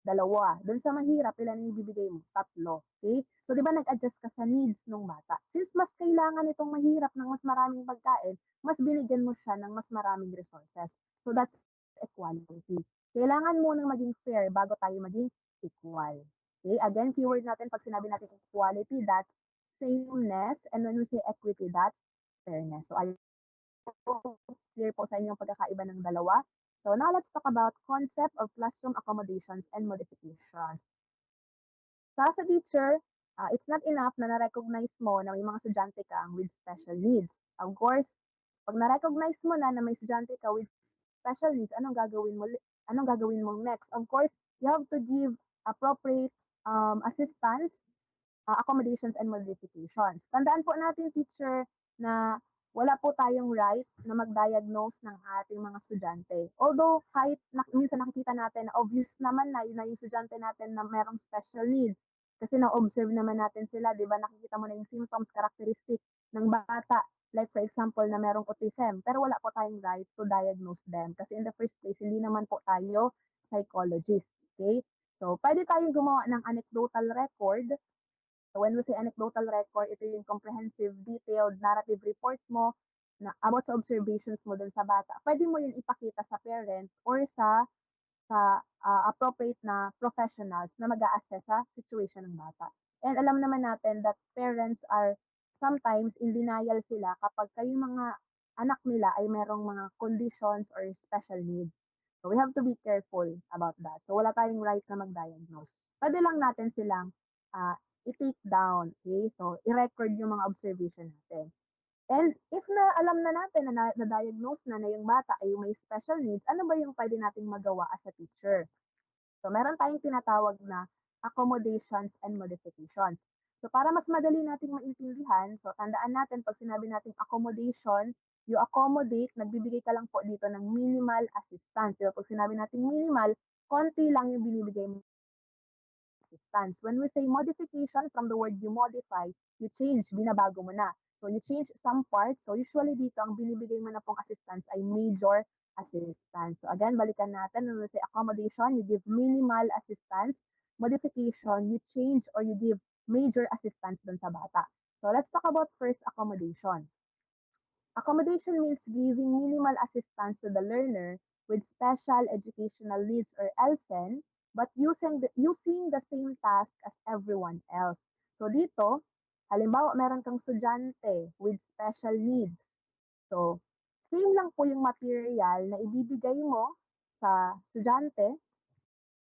Dalawa. Dun sa mahirap, ilan ang ibibigay mo? Tatlo. Okay? So, di ba nag-adjust ka sa needs ng bata? Since mas kailangan itong mahirap ng mas maraming pagkain, mas binigyan mo siya ng mas maraming resources. So, that's equality. Kailangan mo nang maging fair bago tayo maging equal. Okay? Again, keyword natin pag sinabi natin equality, that's sameness. And when we say equity, that's fairness. So, I clear po sa inyo ang pagkakaiba ng dalawa. So now let's talk about concept of classroom accommodations and modifications. Sa teacher, it's not enough na na-recognize mo na may mga estudyante ka with special needs. Of course, pag na-recognize mo na may estudyante ka with special needs, anong gagawin mo next? Of course, you have to give appropriate assistance, accommodations and modifications. Tandaan po natin, teacher, na wala po tayong right na mag-diagnose ng ating mga estudyante. Although kahit minsan nakikita natin na obvious naman na yung estudyante natin na merong special needs. Kasi na-observe naman natin sila, di ba? Nakikita mo na yung symptoms, characteristic ng bata. Like for example, na merong autism. Pero wala po tayong right to diagnose them. Kasi in the first place, hindi naman po tayo psychologist. Okay? So, pwede tayong gumawa ng anecdotal record. So when we say anecdotal record, ito yung comprehensive, detailed narrative report mo na about sa observations mo dun sa bata. Pwede mo yun ipakita sa parent or sa appropriate na professionals na mag-a-assess sa situation ng bata. And alam naman natin that parents are sometimes in denial sila kapag kayong mga anak nila ay merong mga conditions or special needs. So we have to be careful about that. So wala tayong right na mag-diagnose. Pwede lang natin silang uh, i-take down. Okay? So i-record yung mga observation natin. And if na alam na natin na na-diagnose na yung bata ay may special needs, ano ba yung pwede nating magawa as a teacher? So meron tayong tinatawag na accommodations and modifications. So para mas madali nating maintindihan, so tandaan natin pag sinabi nating accommodation, you accommodate, nagbibigay ka lang po dito ng minimal assistance. Diba? Pag sinabi nating minimal, konti lang yung binibigay mo assistance. When we say modification, from the word you modify, you change, binabago mo na. So you change some parts. So usually dito, ang binibigay mo na pong assistance ay major assistance. So again, balikan natin. When we say accommodation, you give minimal assistance. Modification, you change or you give major assistance dun sa bata. So let's talk about first accommodation. Accommodation means giving minimal assistance to the learner with special educational needs or ELSEN, but using the same task as everyone else. So dito, halimbawa meron kang estudyante with special needs. So, same lang po yung material na ibibigay mo sa estudyante,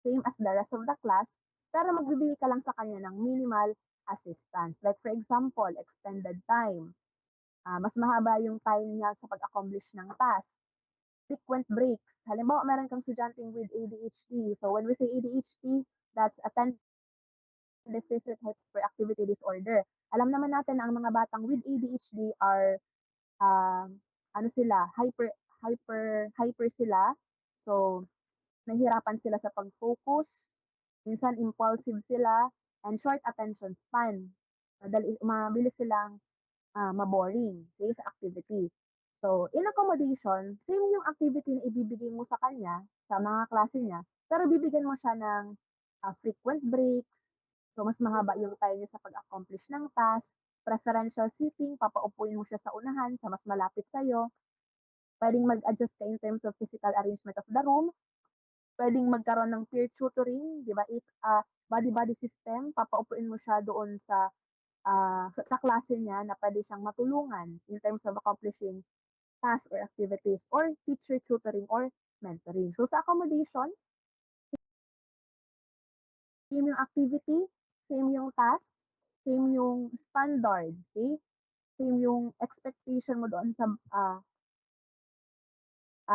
same as the rest of the class, pero magbibigay ka lang sa kanya ng minimal assistance. Like for example, extended time. Mas mahaba yung time niya sa pag-accomplish ng task. Frequent breaks. Halimbawa, meron kang estudyanteng with ADHD. So when we say ADHD, that's attention deficit hyperactivity disorder. Alam naman natin na ang mga batang with ADHD are uh, ano sila, hyper sila. So nahihirapan sila sa pag-focus, minsan impulsive sila, and short attention span. Mabilis silang maboring, okay, sa activity. So, in accommodation, same yung activity na ibibigay mo sa kanya, sa mga klase niya, pero bibigyan mo siya ng frequent breaks, so mas mahaba yung time niya sa pag-accomplish ng task, preferential seating, papaupuin mo siya sa unahan, sa mas malapit sa'yo, pwedeng mag-adjust ka in terms of physical arrangement of the room, pwedeng magkaroon ng peer tutoring, di ba, body-body system, papaupuin mo siya doon sa klase niya na pwede siyang matulungan in terms of accomplishing tasks or activities or teacher tutoring or mentoring. So sa accommodation, same yung activity, same yung task, same yung standard, okay? Same yung expectation mo doon sa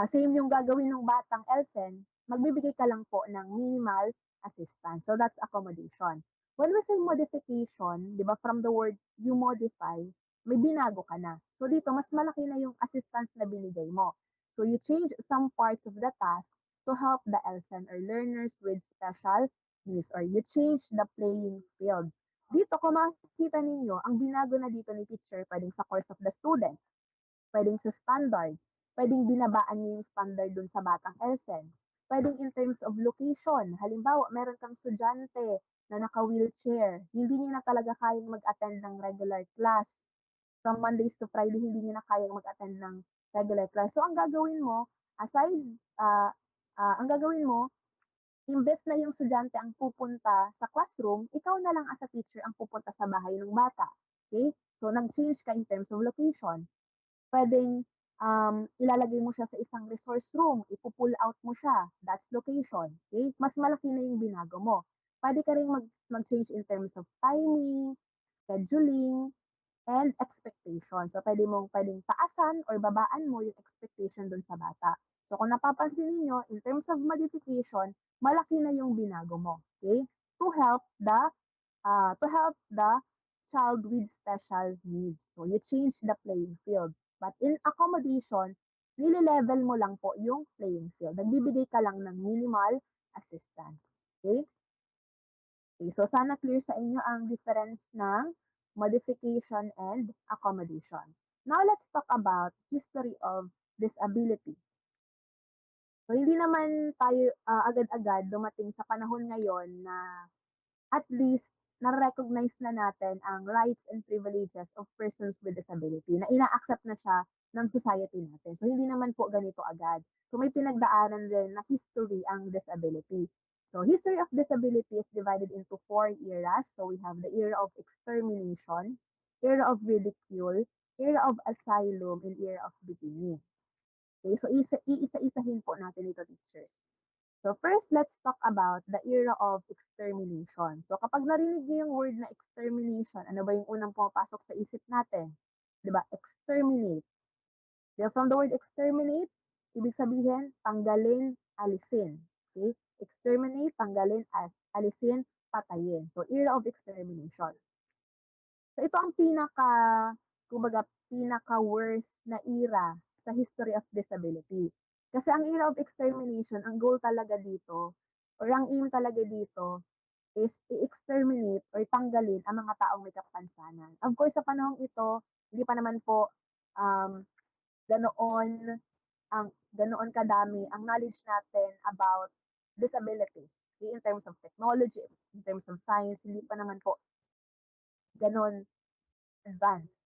same yung gagawin ng batang ELSEN, magbibigay ka lang po ng minimal assistance. So that's accommodation. When we say modification, di ba, from the word you modify, may binago ka na. So dito, mas malaki na yung assistance na binigay mo. So you change some parts of the task to help the ELSEN or learners with special needs, or you change the playing field. Dito, kung makikita ninyo, ang binago na dito ni teacher, pwedeng sa course of the student, puwedeng sa standard, puwedeng binabaan niyo yung standard dun sa batang ELSEN. Puwedeng in terms of location, halimbawa meron kang estudyante na naka-wheelchair, hindi niya na talaga kayang mag-attend ng regular class. From Mondays to Friday, hindi niya na kayang mag-attend ng regular class. So ang gagawin mo, aside, ah, ang gagawin mo, imbes na yung estudyante ang pupunta sa classroom, ikaw na lang as a teacher ang pupunta sa bahay ng bata. Okay? So nag-change ka in terms of location. Puwedeng, ilalagay mo siya sa isang resource room, ipu-pull out mo siya, that's location, okay? Mas malaki na yung binago mo. Puwede ka ring mag-change in terms of timing, scheduling, and expectation. So puwedeng taasan or babaan mo yung expectation dun sa bata. So kung napapansin niyo, in terms of modification, malaki na yung binago mo, okay? To help the child with special needs. So you change the playing field. But in accommodation, nile-level mo lang po yung playing field. Nagbibigay ka lang ng minimal assistance. Okay? Okay, so sana clear sa inyo ang difference ng modification and accommodation. Now let's talk about history of disability. So hindi naman tayo agad-agad dumating sa panahon ngayon na at least na-recognize na natin ang rights and privileges of persons with disability, na ina-accept na siya ng society natin. So hindi naman po ganito agad. So may pinagdaanan din na history ang disability. So history of disability is divided into 4 eras. So we have the era of extermination, era of ridicule, era of asylum, and era of beginning. Okay, so iisa-isahin po natin ito, teachers. So first, let's talk about the era of extermination. So kapag narinig niyo yung word na extermination, ano ba yung unang pumapasok sa isip natin? 'Di ba? Exterminate. From the word exterminate, ibig sabihin, tanggalin, alisin. Okay? Exterminate, tanggalin, alisin, patayin. So era of extermination. So ito ang kumbaga, pinaka-worst na era sa history of disability. Kasi ang era of extermination, ang goal talaga dito, or ang aim talaga dito, is i-exterminate or tanggalin ang mga taong may kapansanan. Of course, sa panahong ito, hindi pa naman po um, ganoon ganoon kadami ang knowledge natin about disabilities. Okay? In terms of technology, in terms of science, hindi pa naman po ganoon advanced.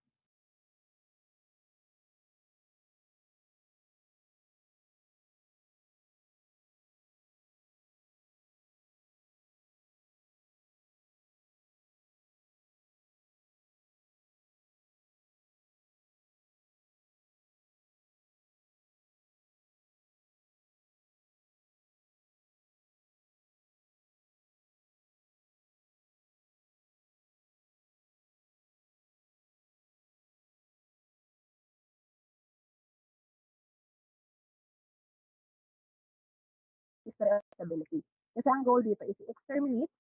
History of disability. Kasi ang goal dito is i-exterminate,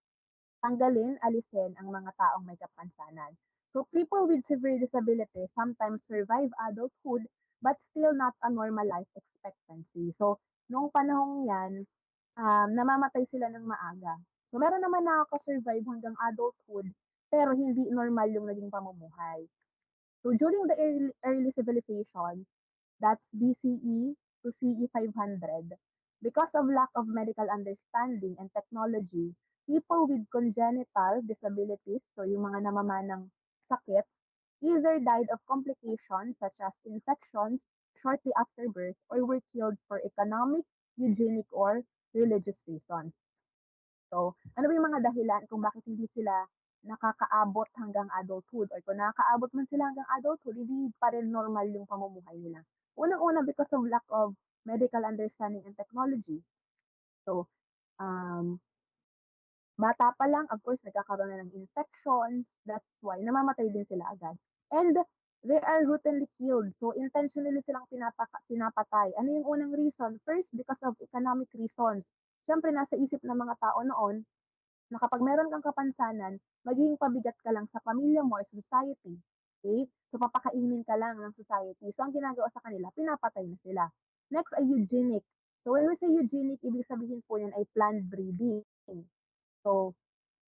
tanggalin, alisin ang mga taong may kapansanan. So people with severe disabilities sometimes survive adulthood but still not a normal life expectancy. So noong panahong yan, namamatay sila ng maaga. So meron naman nakaka-survive hanggang adulthood pero hindi normal yung naging pamumuhay. So during the early civilization, that's BCE to CE 500. Because of lack of medical understanding and technology, people with congenital disabilities, so yung mga namamanang sakit, either died of complications such as infections shortly after birth or were killed for economic, eugenic, or religious reasons. So, ano ba yung mga dahilan kung bakit hindi sila nakakaabot hanggang adulthood, or kung nakakaabot man sila hanggang adulthood, hindi pa rin normal yung pamumuhay nila. Unang-una because of lack of medical understanding and technology. So, um, bata pa lang, of course, nagkakaroon na ng infections. That's why namamatay din sila agad. And they are routinely killed. So, intentionally silang pinapatay. Ano yung unang reason? First, because of economic reasons. Siyempre, nasa isip ng mga tao noon na kapag meron kang kapansanan, magiging pabigat ka lang sa pamilya mo or sa society. Okay? So, papakainin ka lang ng society. So, ang ginagawa sa kanila, pinapatay na sila. Next ay eugenic. So, when we say eugenic, ibig sabihin po yan ay planned breeding. So,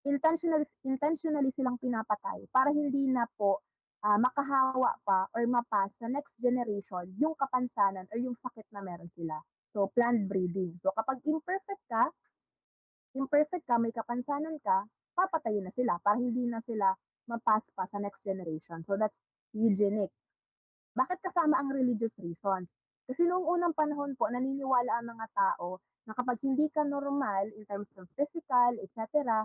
intentionally silang pinapatay para hindi na po makahawa pa or mapas sa next generation yung kapansanan or yung sakit na meron sila. So, planned breeding. So, kapag imperfect ka, may kapansanan ka, papatayin na sila para hindi na sila mapas pa sa next generation. So, that's eugenic. Bakit kasama ang religious reasons? Kasi noong unang panahon po, naniniwala ang mga tao na kapag hindi ka normal in terms of physical, etc.,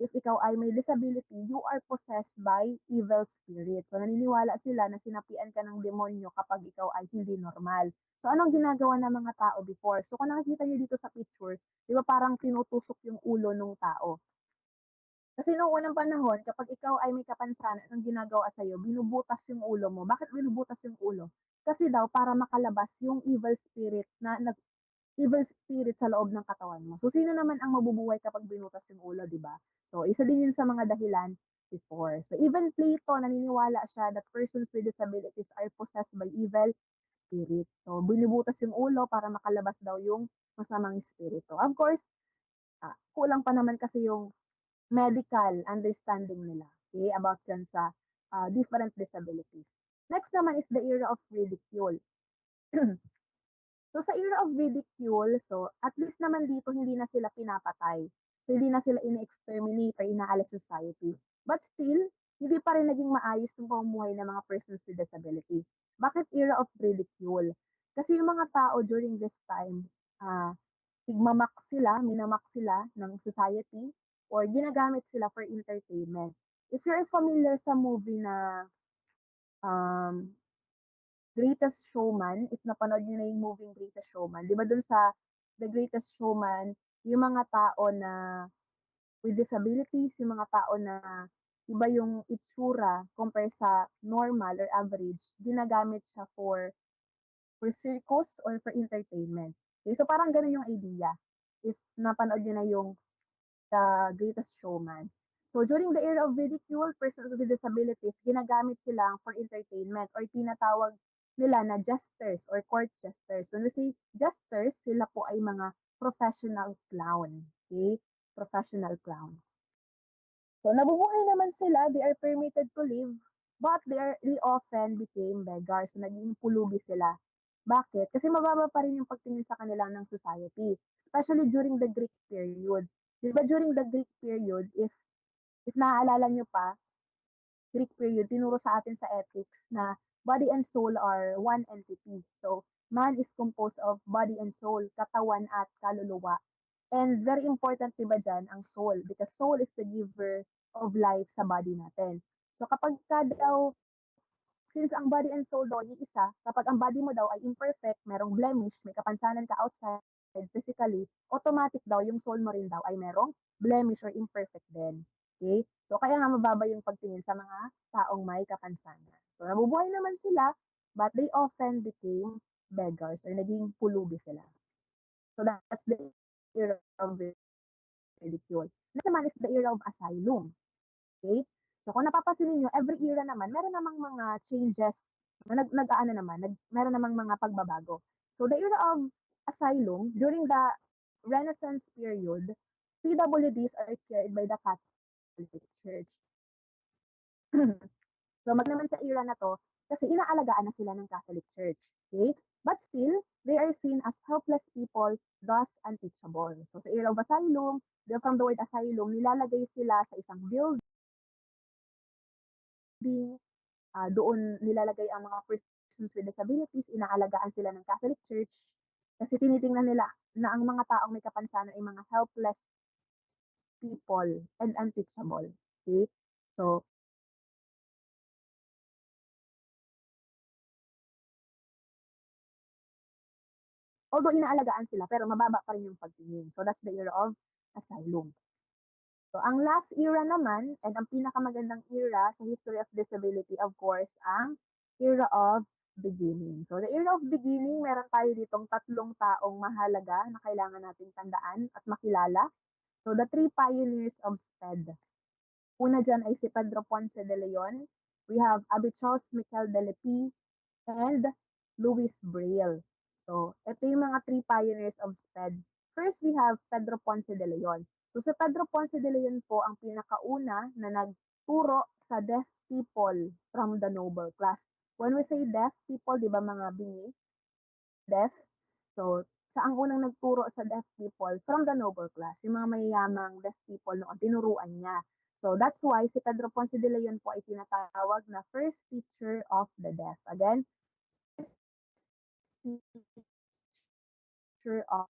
if ikaw ay may disability, you are possessed by evil spirits. So naniniwala sila na sinapian ka ng demonyo kapag ikaw ay hindi normal. So anong ginagawa ng mga tao before? So kung nakikita niyo dito sa picture, di ba parang tinutusok yung ulo ng tao? Kasi noong unang panahon, kapag ikaw ay may kapansanan, ang ginagawa sa'yo, binubutas yung ulo mo. Bakit binubutas yung ulo? Kasi daw para makalabas yung evil spirit sa loob ng katawan mo. So, sino naman ang mabubuhay kapag binutas yung ulo, di ba? So, isa din yun sa mga dahilan before. So, even Plato, naniniwala siya that persons with disabilities are possessed by evil spirit. So, binubutas yung ulo para makalabas daw yung masamang spirito. Of course, kulang pa naman kasi yung medical understanding nila, okay, about yan sa different disabilities. Next naman is the era of ridicule. So sa era of ridicule, so at least naman dito hindi na sila pinapatay. So hindi na sila ini-exterminate or inaalis sa society. But still, hindi pa rin naging maayos yung pamumuhay ng mga persons with disability. Bakit era of ridicule? Kasi yung mga tao during this time, minamak sila ng society, or ginagamit sila for entertainment. If you're familiar sa movie na um, Greatest Showman, if napanood niyo na yung movie Greatest Showman, 'di ba dun sa The Greatest Showman, yung mga tao na with disabilities, yung mga tao na iba yung itsura compare sa normal or average, ginagamit siya for circus or for entertainment. Okay, so parang ganun yung idea. If napanood niyo na yung The Greatest Showman. So during the era of ridicule, persons with disabilities, ginagamit sila for entertainment or tinatawag nila na jesters or court jesters. When we say jesters, sila po ay mga professional clown. Okay? Professional clown. So nabubuhay naman sila, they are permitted to live, but they often became beggars. So naging pulubi sila. Bakit? Kasi mababa pa rin yung pagtingin sa kanila ng society, especially during the Greek period. 'Di ba during the Greek period, if naaalala niyo pa, Greek period, tinuro sa atin sa ethics na body and soul are one entity. So, man is composed of body and soul, katawan at kaluluwa. And very important, diba dyan, ang soul, because soul is the giver of life sa body natin. So, kapag ka daw, since ang body and soul daw ay isa, kapag ang body mo daw ay imperfect, merong blemish, may kapansanan ka outside, physically, automatic daw yung soul mo rin daw ay merong blemish or imperfect din. Okay? So, kaya nga mababa yung pagtingin sa mga taong may kapansanan. So, nabubuhay naman sila, but they often became beggars or naging pulubi sila. So, that's the era of ridicule. Next naman is the era of asylum. Okay? So kung napapansin niyo, every era naman meron namang mga changes na nag-aano naman, meron namang mga pagbabago. So the era of asylum during the Renaissance period, PWDs are cared by the Catholic Church. So naman sa era na to kasi inaalagaan na sila ng Catholic Church. Okay? But still, they are seen as helpless people, thus unteachable. So sa era of asylum, from the word asylum, nilalagay sila sa isang building, doon nilalagay ang mga persons with disabilities, inaalagaan sila ng Catholic Church kasi tinitingnan nila na ang mga taong may kapansanan ay mga helpless people and unteachable. Okay? So, Although inaalagaan sila, pero mababa pa rin yung pagtingin. So that's the era of asylum. So ang last era naman, and ang pinakamagandang era sa history of disability, of course, ang era of beginning. So the era of beginning, meron tayo ditong tatlong taong mahalaga na kailangan natin tandaan at makilala. So the three pioneers of SPED. Una dyan ay si Pedro Ponce de Leon. We have Abichos Miquel de Lepi and Louis Braille. So, ito yung mga three pioneers of SPED. First, we have Pedro Ponce de Leon. So, si Pedro Ponce de Leon po ang pinakauna na nagturo sa deaf people from the noble class. When we say deaf people, di ba mga bingi? Deaf. So, siya ang unang nagturo sa deaf people from the noble class. Yung mga mayayamang deaf people noon, tinuruan niya. So, that's why si Pedro Ponce de Leon po ay tinatawag na first teacher of the deaf. Again, teacher of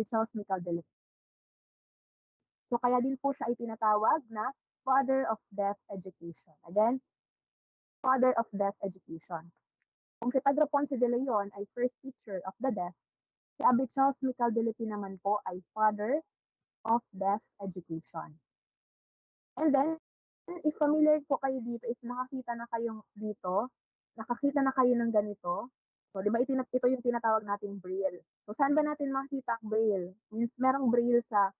Charles Michael de Leon. So, kaya din po siya ay tinatawag na father of deaf education. Again, father of deaf education. Kung si Pedro Ponce de Leon ay first teacher of the deaf, si Abby Charles Michael de Leon naman po ay father of deaf education. And then, if familiar po kayo dito, if nakakita na kayong dito, nakakita na kayo ng ganito, so di ba ito yung tinatawag nating braille. So saan ba natin makita ang braille? Means merong braille sa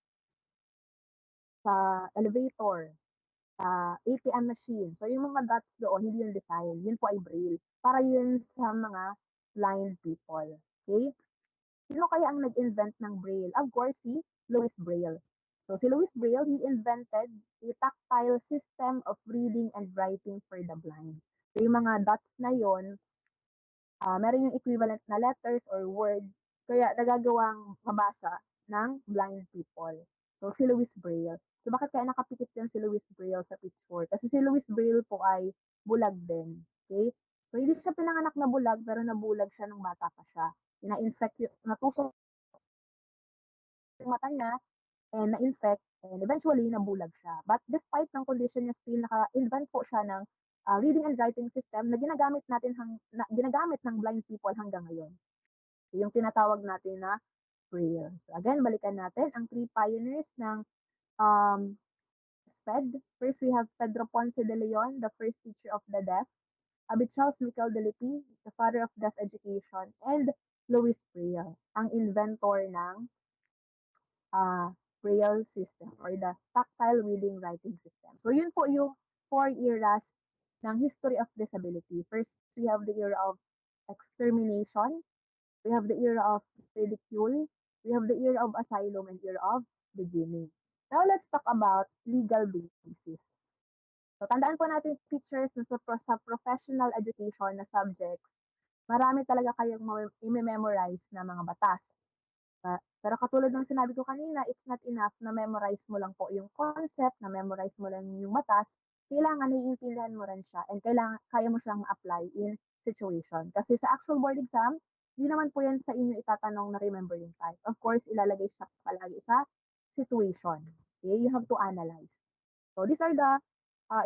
elevator, sa ATM machine. So yung mga dots doon, hindi yung design, yun po ay braille. Para yun sa mga blind people. Okay? Sino kaya ang nag-invent ng Braille? Of course, si Louis Braille. So si Louis Braille, he invented a tactile system of reading and writing for the blind. So yung mga dots na yon, meron yung equivalent na letters or words, kaya nagagawang mabasa ng blind people. So si Louis Braille. So bakit kaya nakapikit yan si Louis Braille sa picture? Kasi si Louis Braille po ay bulag din. Okay? So hindi siya pinanganak na bulag, pero nabulag siya nung bata pa siya. Na-infect, natusok yung mata niya and na-infect and eventually nabulag siya. But despite ng condition niya, still naka-invent po siya ng reading and writing system na ginagamit ng blind people hanggang ngayon. So, yung tinatawag natin na Braille. So again, balikan natin ang three pioneers ng um, SPED. First, we have Pedro Ponce de Leon, the first teacher of the deaf. Charles Michael de Lepi, the father of deaf education. And Louis Braille, ang inventor ng Braille system or the tactile reading writing system. So yun po yung four eras ng history of disability. First, we have the era of extermination, we have the era of ridicule, we have the era of asylum, and era of beginning. Now let's talk about legal basis. So tandaan po natin teachers na sa professional education na subjects, marami talaga kayong i-memorize na mga batas. Pero katulad ng sinabi ko kanina, it's not enough na memorize mo lang po yung concept, na memorize mo lang yung batas. Kailangan naiintindihan mo rin siya and kaya mo siyang apply in situation. Kasi sa actual board exam, hindi naman po yan sa inyo itatanong na remembering type. Of course, ilalagay siya palagi sa situation. Okay? You have to analyze. So these are the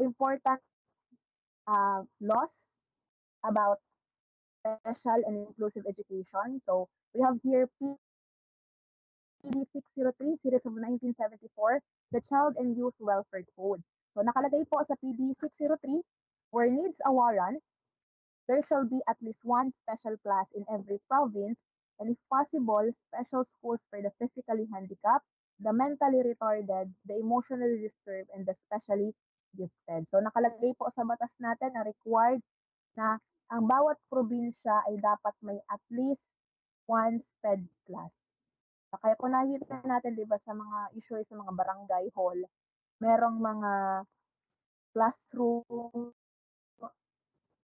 important laws about special and inclusive education. So we have here PD 603, Series of 1974, the Child and Youth Welfare Code. So nakalagay po sa PD 603, where needs a warrant, there shall be at least one special class in every province, and if possible, special schools for the physically handicapped, the mentally retarded, the emotionally disturbed, and the specially gifted. So nakalagay po sa batas natin na required na ang bawat probinsya ay dapat may at least one SPED class. Kaya kung nakikita natin, di ba, sa mga usually sa mga barangay hall, merong mga classroom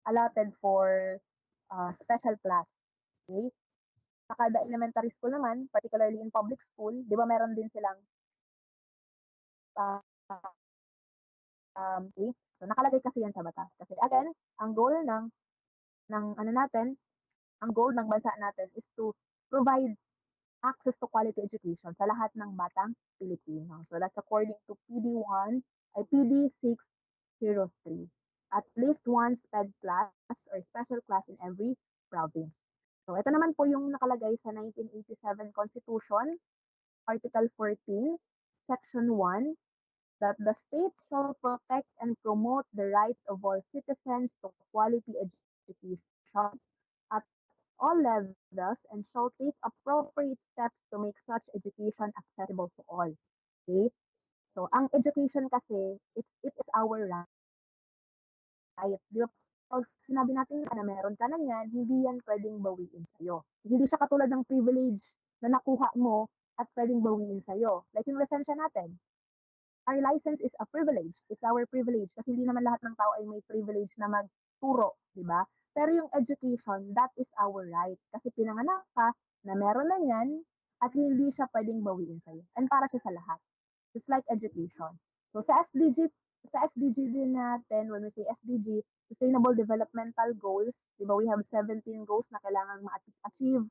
allotted for special class. Okay? Sa kada elementary school naman, particularly in public school, di ba meron din silang okay? So nakalagay kasi yan sa batas. Kasi again, ang goal ng ano natin, ang goal ng bansa natin is to provide access to quality education sa lahat ng batang Pilipino. So that's according to PD1 ay PD 603. At least one SPED class or special class in every province. So ito naman po yung nakalagay sa 1987 Constitution, Article 14, Section 1, that the state shall protect and promote the rights of all citizens to quality education at all levels and shall take appropriate steps to make such education accessible to all. Okay? So, ang education kasi, it is our right. Di ba? Pag sinabi natin na meron ka na yan, hindi yan pwedeng bawiin sa'yo. Hindi siya katulad ng privilege na nakuha mo at pwedeng bawiin sa'yo. Like yung lisensya natin, our license is a privilege. It's our privilege kasi hindi naman lahat ng tao ay may privilege na magturo, di ba? Pero yung education, that is our right. Kasi pinanganak ka na meron na yan at hindi siya pwedeng bawiin sa'yo. And para siya sa lahat. Just like education. So sa SDG din natin, when we say SDG, Sustainable Developmental Goals, di ba we have 17 goals na kailangan ma-achieve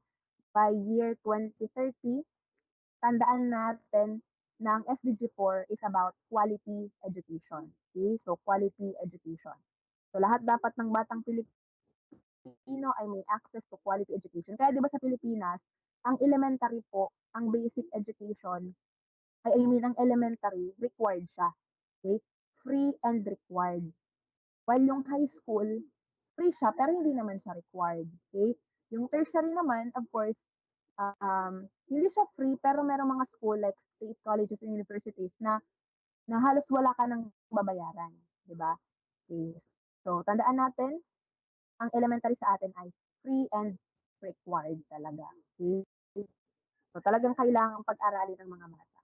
by year 2030. Tandaan natin na ang SDG 4 is about quality education. Okay? So, quality education. So, lahat dapat ng batang Pilipino ay may access to quality education. Kaya di ba sa Pilipinas, ang elementary po, ang basic education, I mean, ang elementary, required siya. Okay? Free and required. While yung high school, free siya, pero hindi naman siya required. Okay? Yung tertiary naman, of course, hindi siya free, pero merong mga school like state colleges and universities na halos wala ka ng babayaran. Di ba? Okay. So, tandaan natin, ang elementary sa atin ay free and required talaga. Okay? So, talagang kailangan pag-aralin ng mga bata.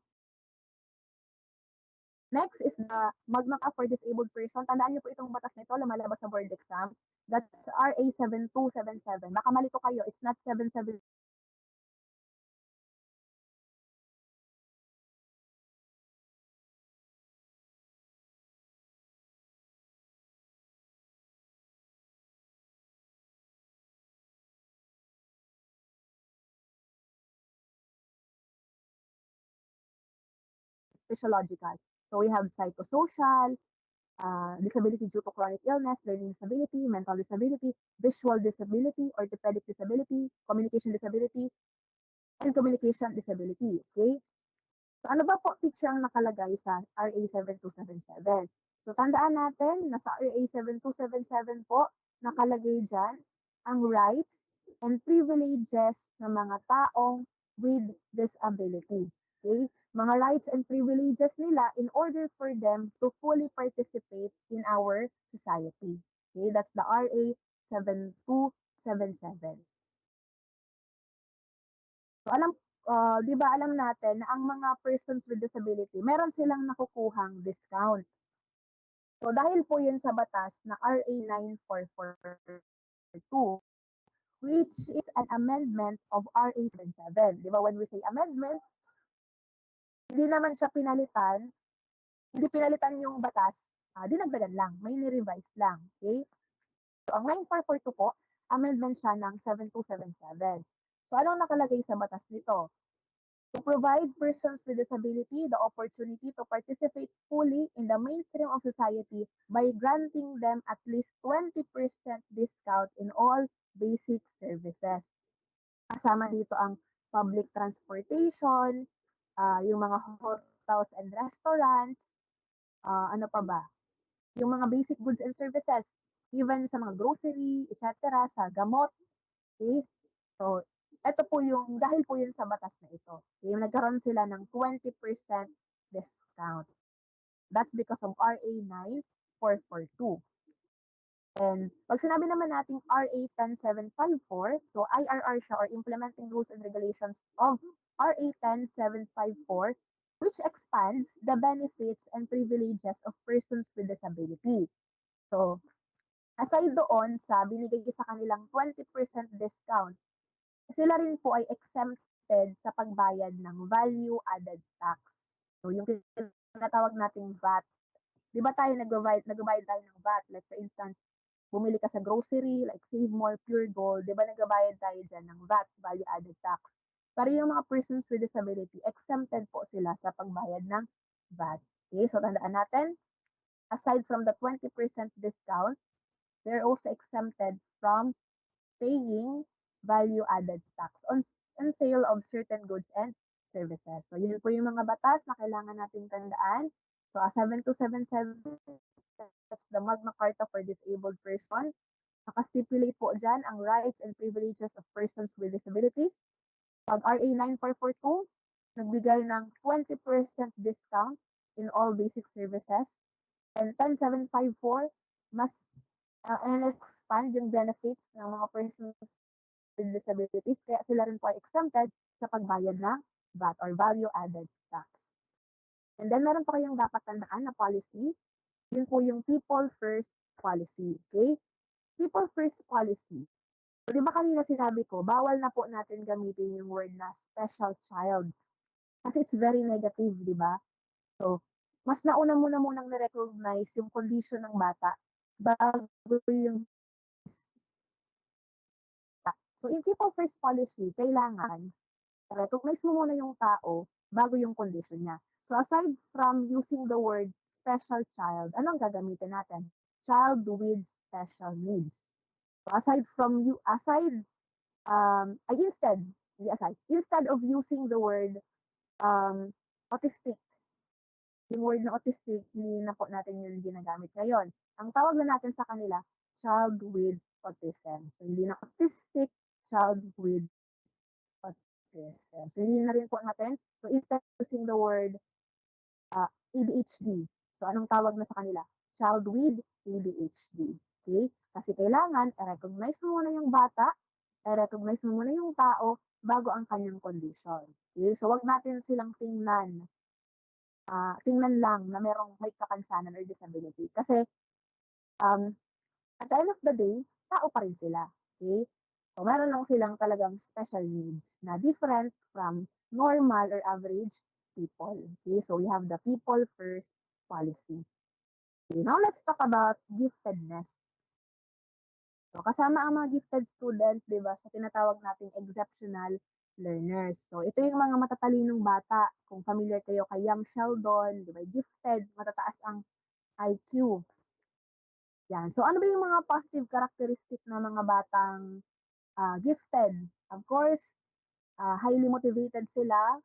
Next is the Magna Carta for Disabled Person. Tandaan niyo po itong batas na ito, lumalabas sa board exam. That's RA 7277. Baka malito kayo, it's not 77. Physiological. So we have psychosocial, disability due to chronic illness, learning disability, mental disability, visual disability, orthopedic disability, communication disability, and communication disability. Okay? So ano ba po teacher ang nakalagay sa RA 7277? So tandaan natin na sa RA 7277 po, nakalagay dyan ang rights and privileges ng mga taong with disability. Okay? Mga rights and privileges nila in order for them to fully participate in our society. Okay? That's the RA 7277. So di ba alam natin na ang mga persons with disability, meron silang nakukuhang discount. So dahil po yun sa batas na RA 9442, which is an amendment of RA 77. Di ba when we say amendment, hindi naman siya pinalitan, hindi pinalitan yung batas, dinagdagan lang, may ni-revise lang. Okay? So ang 9442 po, amendment siya ng 7277. So anong nakalagay sa batas nito? To provide persons with disability the opportunity to participate fully in the mainstream of society by granting them at least 20% discount in all basic services. Kasama dito ang public transportation, yung mga hotels and restaurants, ano pa ba? Yung mga basic goods and services, even sa mga grocery, etc., sa gamot, okay? So, eto po yung, dahil po yun sa batas na ito, yung nagkaroon sila ng 20% discount. That's because of RA 9442. And pag sinabi naman nating RA 10754, so IRR siya or Implementing Rules and Regulations of RA 10754, which expands the benefits and privileges of persons with disability. So, aside doon sa binigay sa kanilang 20% discount, sila rin po ay exempted sa pagbayad ng value added tax. So, yung tinatawag nating VAT. Di ba tayo nagbabayad tayo ng VAT? Like for instance, bumili ka sa grocery, like Save More, Pure Gold, di ba nagbabayad tayo dyan ng VAT, value added tax? Pero yung mga persons with disability, exempted po sila sa pagbayad ng VAT. Okay, so tandaan natin, aside from the 20% discount, they're also exempted from paying value-added tax on sale of certain goods and services. So, yun po yung mga batas na kailangan natin tandaan. So, 7277, that's the Magna Carta for Disabled Person. Nakastipulate po dyan ang rights and privileges of persons with disabilities. Pag RA 9442, nagbigay ng 20% discount in all basic services. And 10754, mas expand yung benefits ng mga persons with disabilities, kaya sila rin po ay exempted sa pagbayad ng VAT or value-added tax. And then meron pa kayong dapat tandaan na policy, yun po yung people first policy. Okay? People first policy. So, di ba kanina sinabi ko, bawal na po natin gamitin yung word na special child. Kasi it's very negative, di ba? So, mas nauna muna munang na-recognize yung condition ng bata bago yung So, in people first policy, kailangan recognize mo muna yung tao bago yung condition niya. So, aside from using the word special child, anong gagamitin natin? Child with special needs. So, instead of using the word autistic, yung word na autistic, hindi na po natin yung ginagamit ngayon. Ang tawag na natin sa kanila, child with autism. So, hindi na autistic, child with autism. So, hindi na rin po natin. So, instead of using the word ADHD, so anong tawag na sa kanila? Child with ADHD. Okay? Kasi kailangan, i-recognize mo muna yung bata, i-recognize mo muna yung tao bago ang kanyang condition. Okay? So, wag natin silang tingnan lang na may kapansanan or disability. Kasi, at the end of the day, tao pa rin sila. Okay? So, meron lang silang talagang special needs na different from normal or average people. Okay? So, we have the people first policy. Okay, now let's talk about giftedness. So, kasama ang mga gifted students, di ba, sa tinatawag nating exceptional learners. So, ito yung mga matatalinong bata. Kung familiar kayo kay Young Sheldon, di ba, gifted, matataas ang IQ. Yan. So, ano ba yung mga positive characteristic ng mga batang gifted? Of course, highly motivated sila.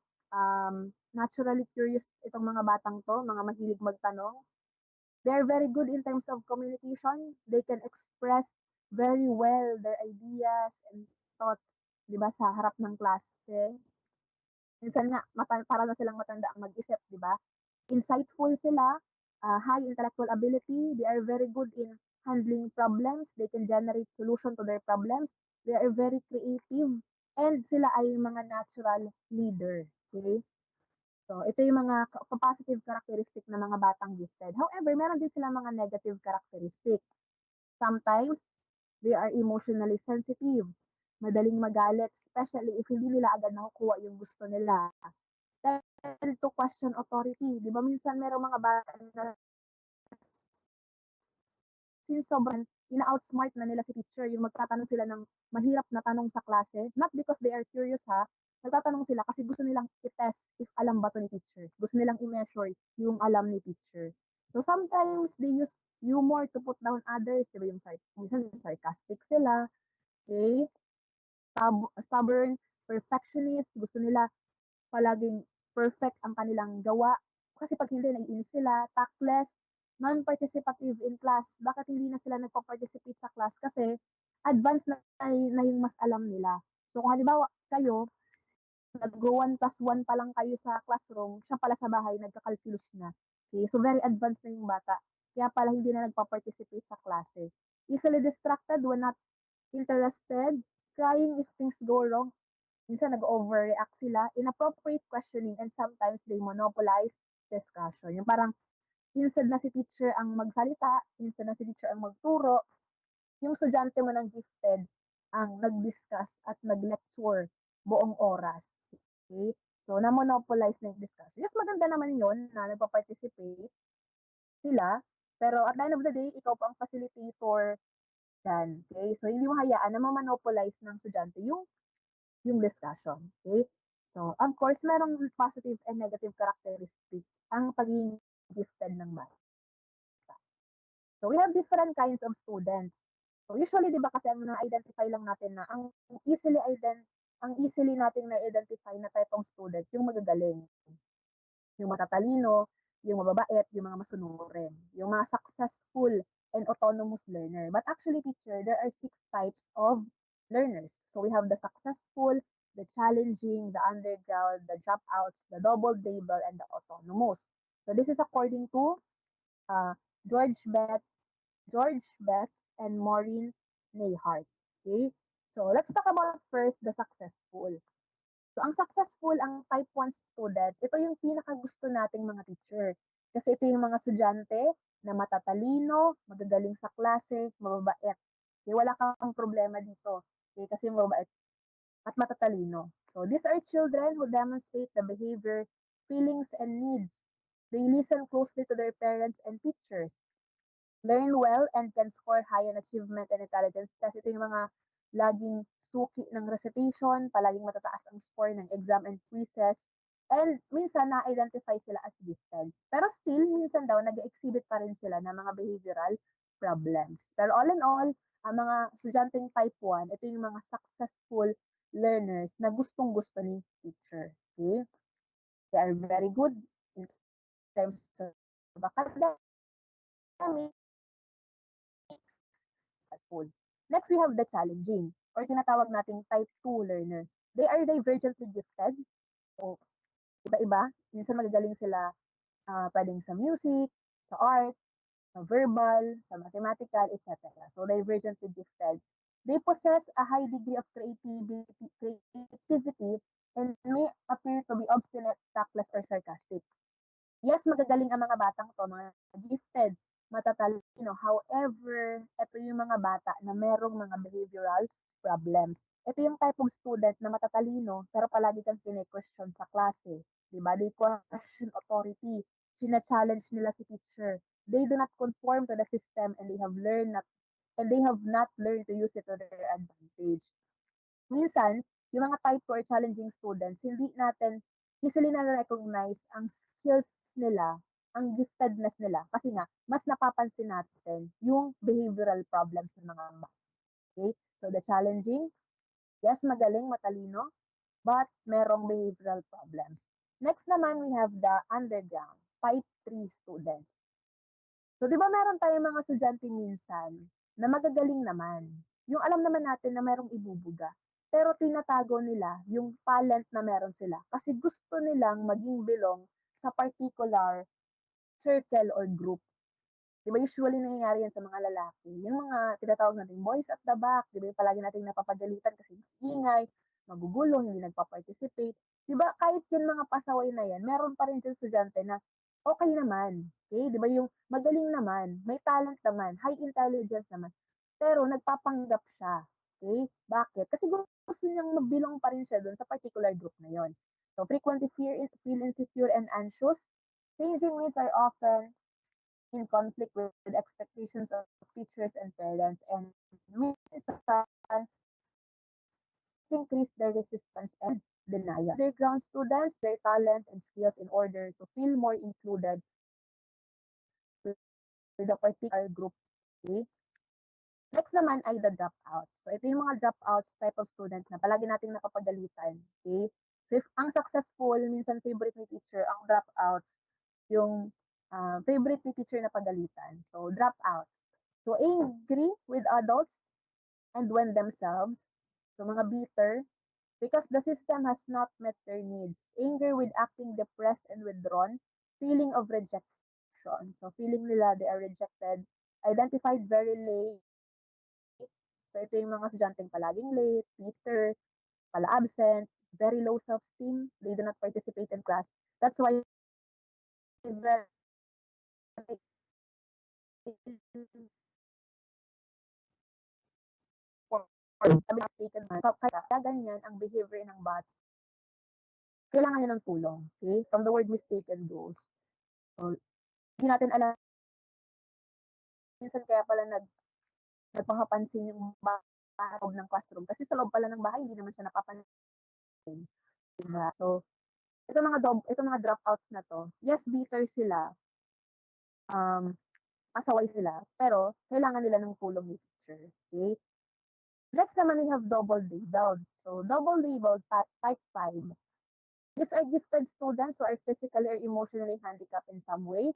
Naturally curious itong mga batang to, mga mahilig magtanong. They're very good in terms of communication. They can express very well their ideas and thoughts, di ba, sa harap ng klase. Minsan nga, para na silang matanda ang mag-isip, di ba? Insightful sila, high intellectual ability. They are very good in handling problems. They can generate solution to their problems. They are very creative. And sila ay mga natural leader. Okay? So, ito yung mga positive characteristic ng mga batang gifted. However, meron din silang mga negative characteristic. Sometimes, they are emotionally sensitive. Madaling magalit, especially if hindi nila agad nakukuha yung gusto nila. Tend to question authority. Di ba minsan merong mga bata na since sobrang ina-outsmart na nila si teacher, yung magtatanong sila ng mahirap na tanong sa klase, not because they are curious ha, nagtatanong sila kasi gusto nilang i-test if alam ba to ni teacher. Gusto nilang i-measure yung alam ni teacher. So sometimes they use humor to put down others, diba yung minsan sarcastic sila, okay? Stubborn, perfectionist, gusto nila palaging perfect ang kanilang gawa. Kasi pag hindi, naiinis sila, tactless, non-participative in class. Bakit hindi na sila nagpa-participate sa class? Kasi advanced na yung mas alam nila. So kung halimbawa kayo, nag-go 1 plus 1 pa lang kayo sa classroom, siya pala sa bahay, nagka-calculus na. Okay? So very advanced na yung bata. Kaya pala hindi na nagpa-participate sa klase. Easily distracted when not interested, crying if things go wrong, minsan nag-overreact sila, inappropriate questioning, and sometimes they monopolize discussion. Yung parang, instead na si teacher ang magsalita, instead na si teacher ang magturo, yung estudyante mo ng gifted ang nag-discuss at nag-lecture buong oras. Okay? So, na-monopolize na yung discussion. Yes, maganda naman yun na nagpa-participate sila, pero at the end of the day, ikaw pa ang facilitator yan. Okay? So, hindi mo hayaan na ma-monopolize ng estudyante yung discussion. Okay? So, of course, merong positive and negative characteristic ang pagiging gifted ng bata. So, we have different kinds of students. So, usually, di ba kasi ang na-identify lang natin na ang easily nating na-identify na type of student, yung magagaling, yung matatalino, yung mababait, yung mga masunurin, yung mga successful and autonomous learner. But actually, teacher, there are 6 types of learners. So, we have the successful, the challenging, the underground, the dropouts, the double label, and the autonomous. So, this is according to uh, George Bet George Betts and Maureen Neihardt. Okay? So, let's talk about first the successful. So, ang successful, ang type 1 student, ito yung pinakagusto nating mga teacher. Kasi ito yung mga estudyante na matatalino, magagaling sa klase, mababait. Okay, wala kang problema dito. Okay, kasi mababait at matatalino. So, these are children who demonstrate the behavior, feelings, and needs. They listen closely to their parents and teachers, learn well and can score high in achievement and intelligence kasi ito yung mga laging suki ng recitation, palaging matataas ang score ng exam and quizzes, and minsan na-identify sila as gifted. Pero still, minsan daw, nag-exhibit pa rin sila ng mga behavioral problems. Pero all in all, ang mga estudyanteng type 1, ito yung mga successful learners na gustong-gusto ni teacher. Okay? They are very good in terms of academics, successful. Next, we have the challenging or tinatawag nating type 2 learner. They are divergently gifted. So, iba-iba. Minsan magagaling sila pwedeng sa music, sa art, sa verbal, sa mathematical, etc. So, divergently gifted. They possess a high degree of creativity and may appear to be obstinate, tactless, or sarcastic. Yes, magagaling ang mga batang 'to, mga gifted, matatalino. However, ito yung mga bata na merong mga behavioral problems. Ito yung type of student na matatalino pero palagi kang kine-question sa klase, 'di ba? They question authority, china-challenge nila si teacher. They do not conform to the system and they have not learned to use it to their advantage. Minsan, yung mga type 2 or challenging students, hindi natin easily na-recognize ang skills nila, ang giftedness nila. Kasi nga, mas napapansin natin yung behavioral problems ng mga bata. Okay? So, the challenging, yes, magaling, matalino, but merong behavioral problems. Next naman, we have the underground, type 3 students. So, di ba meron tayong mga estudyante minsan na magagaling naman. Yung alam naman natin na merong ibubuga. Pero tinatago nila yung talent na meron sila kasi gusto nilang maging belong sa particular circle or group. 'Di ba usually nangyayari yan sa mga lalaki, yung mga tinatawag nating boys at the back, 'di ba yung palagi nating napapagalitan kasi ingay, magugulo, hindi nagpa-participate. 'Di ba kahit yung mga pasaway na yan, meron pa rin diyang estudyante na okay naman, okay? 'Di ba yung magaling naman, may talent naman, high intelligence naman, pero nagpapanggap siya, okay? Bakit? Kasi gusto niyang mag-belong pa rin siya dun sa particular group na yon. So frequently feel insecure and anxious. Changing needs are often in conflict with expectations of teachers and parents, and minsan increase their resistance and denial. Underground students, their talent and skills in order to feel more included with a particular group. Okay? Next naman ay the dropouts. So ito yung mga dropouts type of student na palagi nating napapagalitan. Okay? So if ang successful, minsan favorite ni teacher, ang dropouts, yung favorite ni teacher na pagalitan. So dropouts. So angry with adults and when themselves. So mga bitter because the system has not met their needs. Anger with acting depressed and withdrawn. Feeling of rejection. So feeling nila they are rejected. Identified very late. So ito yung mga estudyanteng palaging late, bitter, pala-absent, very low self-esteem. They do not participate in class. That's why very mistaken man. Kaya ganyan ang behavior ng bata. Kailangan niya ng tulong. Okay? From the word mistaken goes. So, hindi natin alam. Minsan kaya pala nagpapapansin yung bata ng classroom. Kasi sa loob pala ng bahay, hindi naman siya napapansin. Diba? So, ito mga dropouts na to, yes, bitter sila, pasaway sila, pero kailangan nila ng tulong ni teacher. Okay? Next naman, we have double labeled. So, double labeled type 5. These are gifted students who are physically or emotionally handicapped in some way.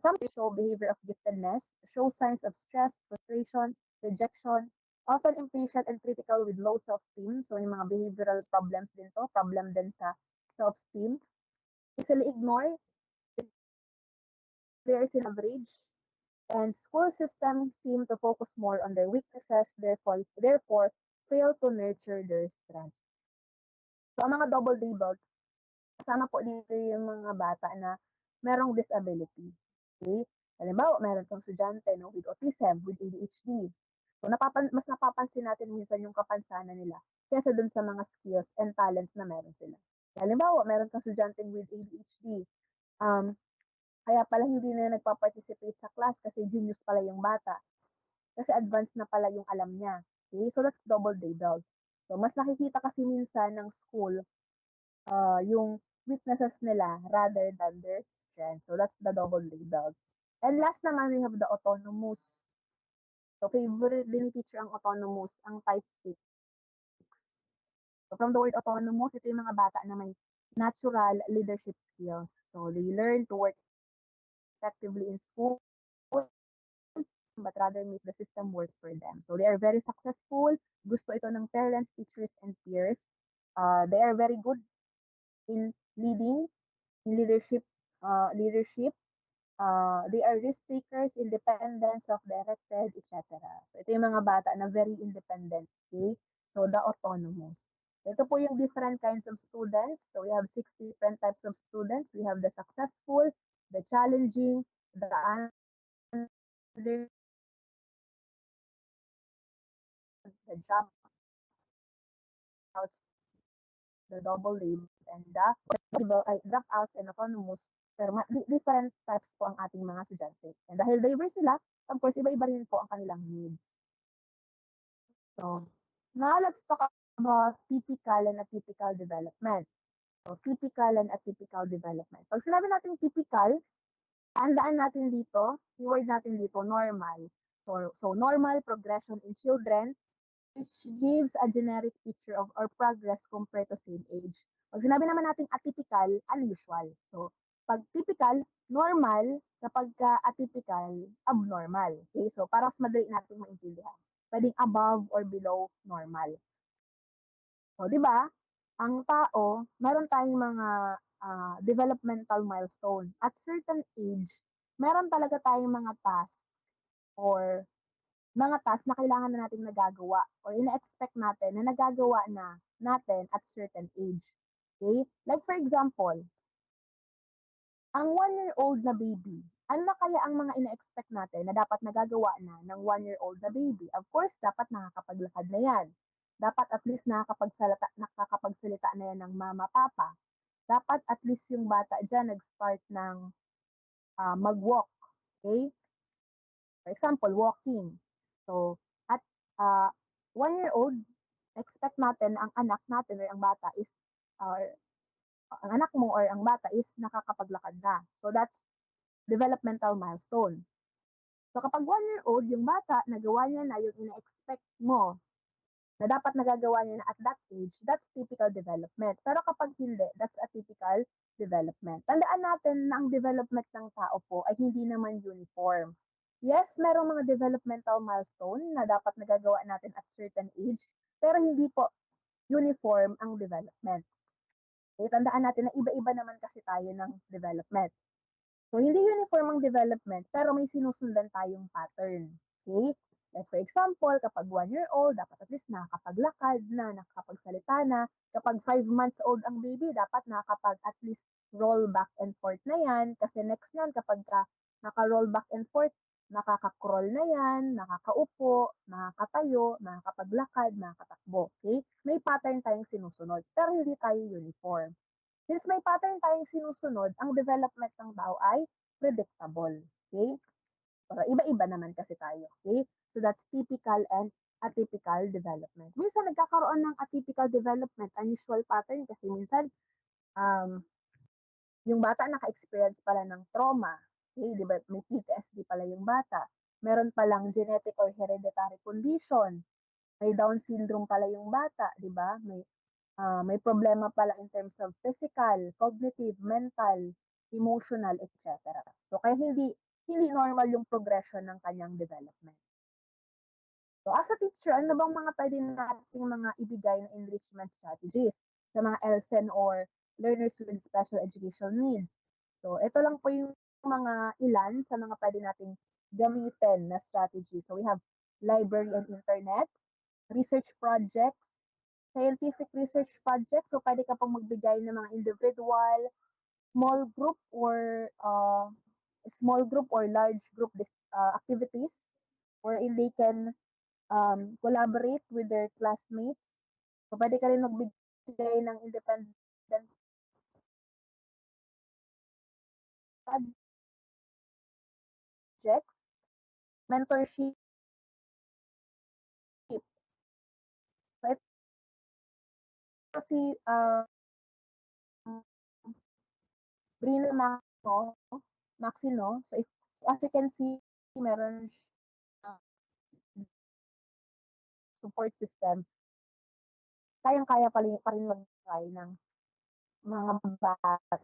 Some show behavior of giftedness, show signs of stress, frustration, rejection, often impatient and critical with low self-esteem. So, yung mga behavioral problems din to, problem din sa self-esteem. Easily ignore, there is an average, and school systems seem to focus more on their weaknesses, therefore fail to nurture their strengths. So, ang mga double labeled, kasama po dito yung mga bata na merong disability. Okay? Halimbawa, meron kang estudyante no, with autism, with ADHD. So, mas napapansin natin minsan yung kapansanan nila kaysa dun sa mga skills and talents na meron sila. Halimbawa, meron kang estudyante with ADHD. Kaya pala hindi na nagpa-participate sa class kasi genius pala yung bata. Kasi advanced na pala yung alam niya. Okay? So, that's double labeled. So, mas nakikita kasi minsan ng school yung weaknesses nila rather than their strengths. So, that's the double labeled. And last naman, we have the autonomous. So, favorite din ni teacher ang autonomous, ang type 6. So, from the word autonomous, ito yung mga bata na may natural leadership skills. So, they learn to work effectively in school, but rather make the system work for them. So, they are very successful. Gusto ito ng parents, teachers, and peers. They are very good in leading, in leadership. They are risk takers, independent, self-directed, etc. So, ito yung mga bata na very independent. Okay? So, the autonomous. Ito po yung different kinds of students. So, we have 6 different types of students. We have the successful, the challenging, the under, the dropouts, the double label, and the dropouts and autonomous. Pero different types po ang ating mga estudyante. And dahil diverse sila, of course, iba-iba rin po ang kanilang needs. So, now let's talk about typical and atypical development. So, typical and atypical development. Pag sinabi natin typical, tandaan natin dito, keyword natin dito, normal. So normal progression in children, which gives a generic picture of our progress compared to same age. Pag sinabi naman natin atypical, unusual. So, pag typical, normal, kapag atypical, abnormal. Okay? So, para mas madali natin maintindihan. Pwedeng above or below normal. So, di ba? Ang tao, meron tayong mga developmental milestone. At certain age, meron talaga tayong mga task or mga task na kailangan na natin nagagawa or ina-expect natin na nagagawa na natin at certain age. Okay? Like for example, ang 1-year-old na baby, ano na kaya ang mga ina-expect natin na dapat nagagawa na ng 1-year-old na baby? Of course, dapat nakakapaglakad na yan. Dapat at least nakakapagsalita na yan ng mama, papa. Dapat at least yung bata dyan nag-start ng mag-walk. Okay? For example, walking. So, at 1-year-old, expect natin ang anak natin or ang bata is, ang anak mo or ang bata is nakakapaglakad na. So, that's developmental milestone. So, kapag 1-year-old, yung bata, nagawa niya na yung ina-expect mo na dapat nagagawa niya na at that age, that's typical development. Pero kapag hindi, that's atypical development. Tandaan natin na ang development ng tao po ay hindi naman uniform. Yes, merong mga developmental milestone na dapat nagagawa natin at certain age, pero hindi po uniform ang development. Okay, tandaan natin na iba-iba naman kasi tayo ng development. So, hindi uniform ang development, pero may sinusundan tayong pattern. Okay? Like for example, kapag 1-year-old, dapat at least nakakapaglakad na, nakakapagsalita na. Kapag 5 months old ang baby, dapat nakakapag at least roll back and forth na yan. Kasi next yan, kapag naka-roll back and forth, nakaka-crawl na yan, nakakaupo, nakakatayo, nakakapaglakad, nakakatakbo. Okay? May pattern tayong sinusunod, pero hindi tayo uniform. Since may pattern tayong sinusunod, ang development ng tao ay predictable. Okay? Pero iba-iba naman kasi tayo. Okay? So that's typical and atypical development. Minsan nagkakaroon ng atypical development, unusual pattern kasi minsan um, yung bata naka-experience pala ng trauma. Okay, di ba? May PTSD pala yung bata. Meron palang genetic or hereditary condition. May Down syndrome pala yung bata, di ba? May problema pala in terms of physical, cognitive, mental, emotional, etc. So kaya hindi normal yung progression ng kanyang development. So as a teacher, ano bang mga pwede nating mga ibigay na enrichment strategies sa mga LSEN or learners with special education needs? So ito lang po yung mga ilan sa mga pwede nating gamitin na strategy. So we have library and internet, research projects, scientific research projects. So pwede ka pong magbigay ng mga individual, small group or large group activities wherein they can collaborate with their classmates. So, pwede ka rin magbigay ng independent projects, mentorship. So, ito si Brina Maxino. So, as you can see, meron siyang support system. Kayang-kaya pa rin mag-try ng mga bata.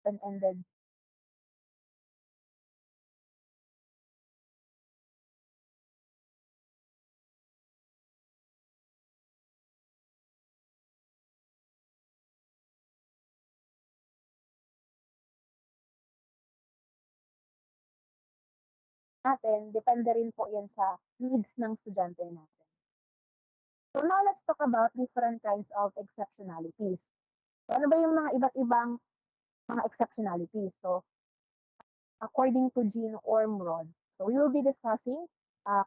And then natin, depende rin po yan sa needs ng estudyante natin. So now let's talk about different kinds of exceptionalities. So ano ba yung mga iba't ibang mga exceptionalities? So according to Jean Ormrod, so we will be discussing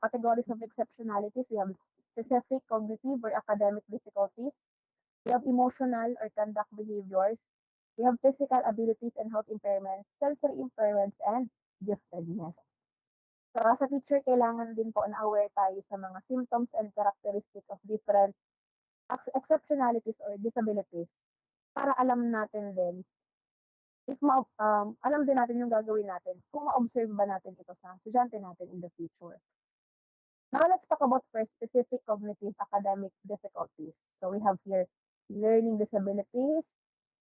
categories of exceptionalities. We have specific cognitive or academic difficulties. We have emotional or conduct behaviors. We have physical abilities and health impairments, sensory impairments, and giftedness. So as a teacher, kailangan din po na aware tayo sa mga symptoms and characteristics of different exceptionalities or disabilities para alam natin din alam din natin yung gagawin natin kung ma-observe ba natin ito sa estudyante natin in the future. Now let's talk about first specific cognitive academic difficulties. So we have here learning disabilities,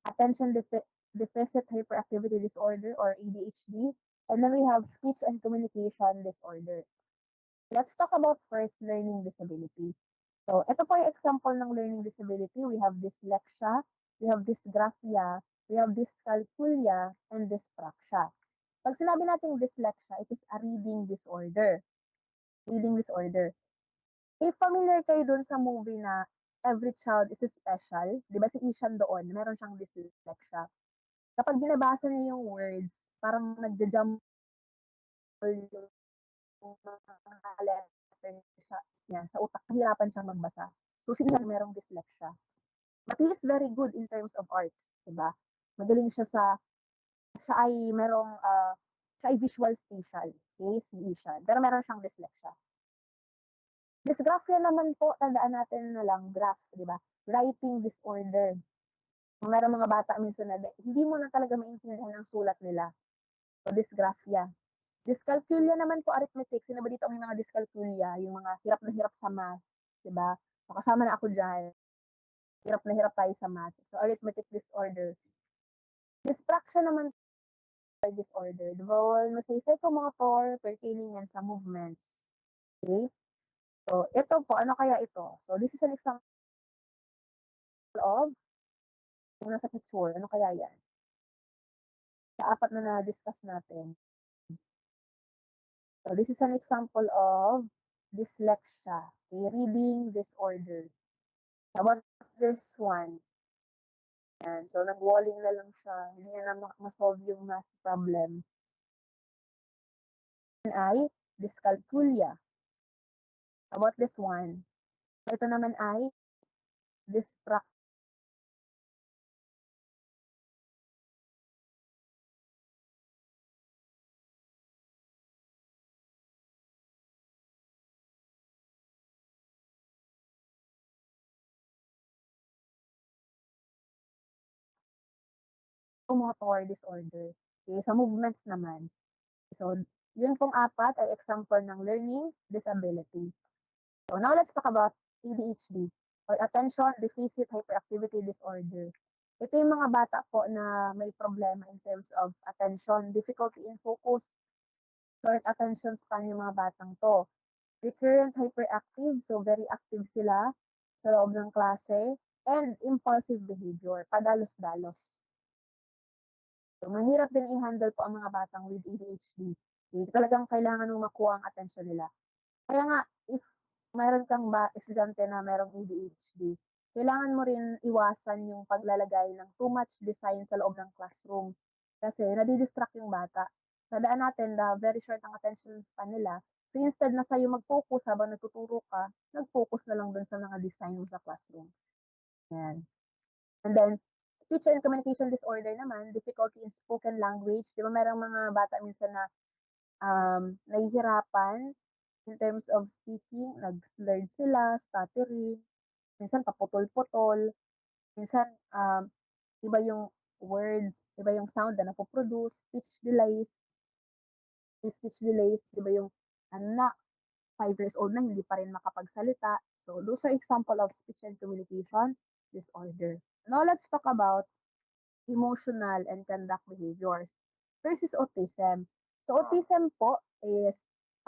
attention deficit hyperactivity disorder or ADHD, and then we have speech and communication disorder. Let's talk about first learning disability. So, ito po yung example ng learning disability. We have dyslexia, we have dysgraphia, we have dyscalculia, and dyspraxia. Pag sinabi natin dyslexia, it is a reading disorder. Reading disorder. If familiar kayo dun sa movie na Every Child is Special, di ba si Ishan doon, meron siyang dyslexia. Kapag binabasa niya yung words, parang nagja-jumble yung mga letter niya sa utak, nahihirapan siyang magbasa. So, si Ian merong dyslexia. But he is very good in terms of arts, diba? Magaling siya ay visual spatial, okay, si Ishan. Pero meron siyang dyslexia. Dysgraphia naman po, tandaan natin na lang, graph, diba? Writing disorder. Meron mga bata minsan na hindi mo na talaga maintindihan ang sulat nila. So, dysgraphia. Dyscalculia naman po, arithmetic. Sino ba dito ang mga dyscalculia? Yung mga hirap na hirap sa math. Diba? So, kasama na ako dyan. Hirap na hirap tayo sa math. So, arithmetic disorder. Dyspraxia naman po disorder. The bawal mo sa psychomotor pertaining yan sa movements. Okay? So, ito po, ano kaya ito? So, this is an example of Yung nasa picture, ano kaya yan? Sa 4 na na-discuss natin. So this is an example of dyslexia, a reading disorder. How about this one? Yan. So nag-walling na lang siya, hindi niya na ma-solve yung math problem. Ay dyscalculia. How about this one? Ito naman ay dyspraxia. Motor disorder. Okay, sa movements naman. So, yun pong 4 ay example ng learning disability. So, now let's talk about ADHD or Attention Deficit Hyperactivity Disorder. Ito yung mga bata po na may problema in terms of attention, difficulty in focus, short attention span yung mga batang to. Recurrent hyperactive, so very active sila sa loob ng klase, and impulsive behavior, padalos-dalos. So, mahirap din i-handle po ang mga batang with ADHD. Okay, talagang kailangan mong makuha ang atensyon nila. Kaya nga, if meron kang estudyante na merong ADHD, kailangan mo rin iwasan yung paglalagay ng too much design sa loob ng classroom. Kasi nadidistract yung bata. Tandaan natin na very short ang attention span nila. So instead na sa'yo mag-focus habang nagtuturo ka, nag-focus na lang dun sa mga design mo sa classroom. Yan. And then, speech and communication disorder naman, difficulty in spoken language. Di ba merong mga bata minsan na nahihirapan in terms of speaking, nag-slurred sila, stuttering, minsan paputol-putol, minsan iba yung words, iba yung sound na napoproduce, speech delays, iba yung ano na, 5 years old na hindi pa rin makapagsalita. So those are example of speech and communication disorder. Now let's talk about emotional and conduct behaviors. First is autism. So autism po is,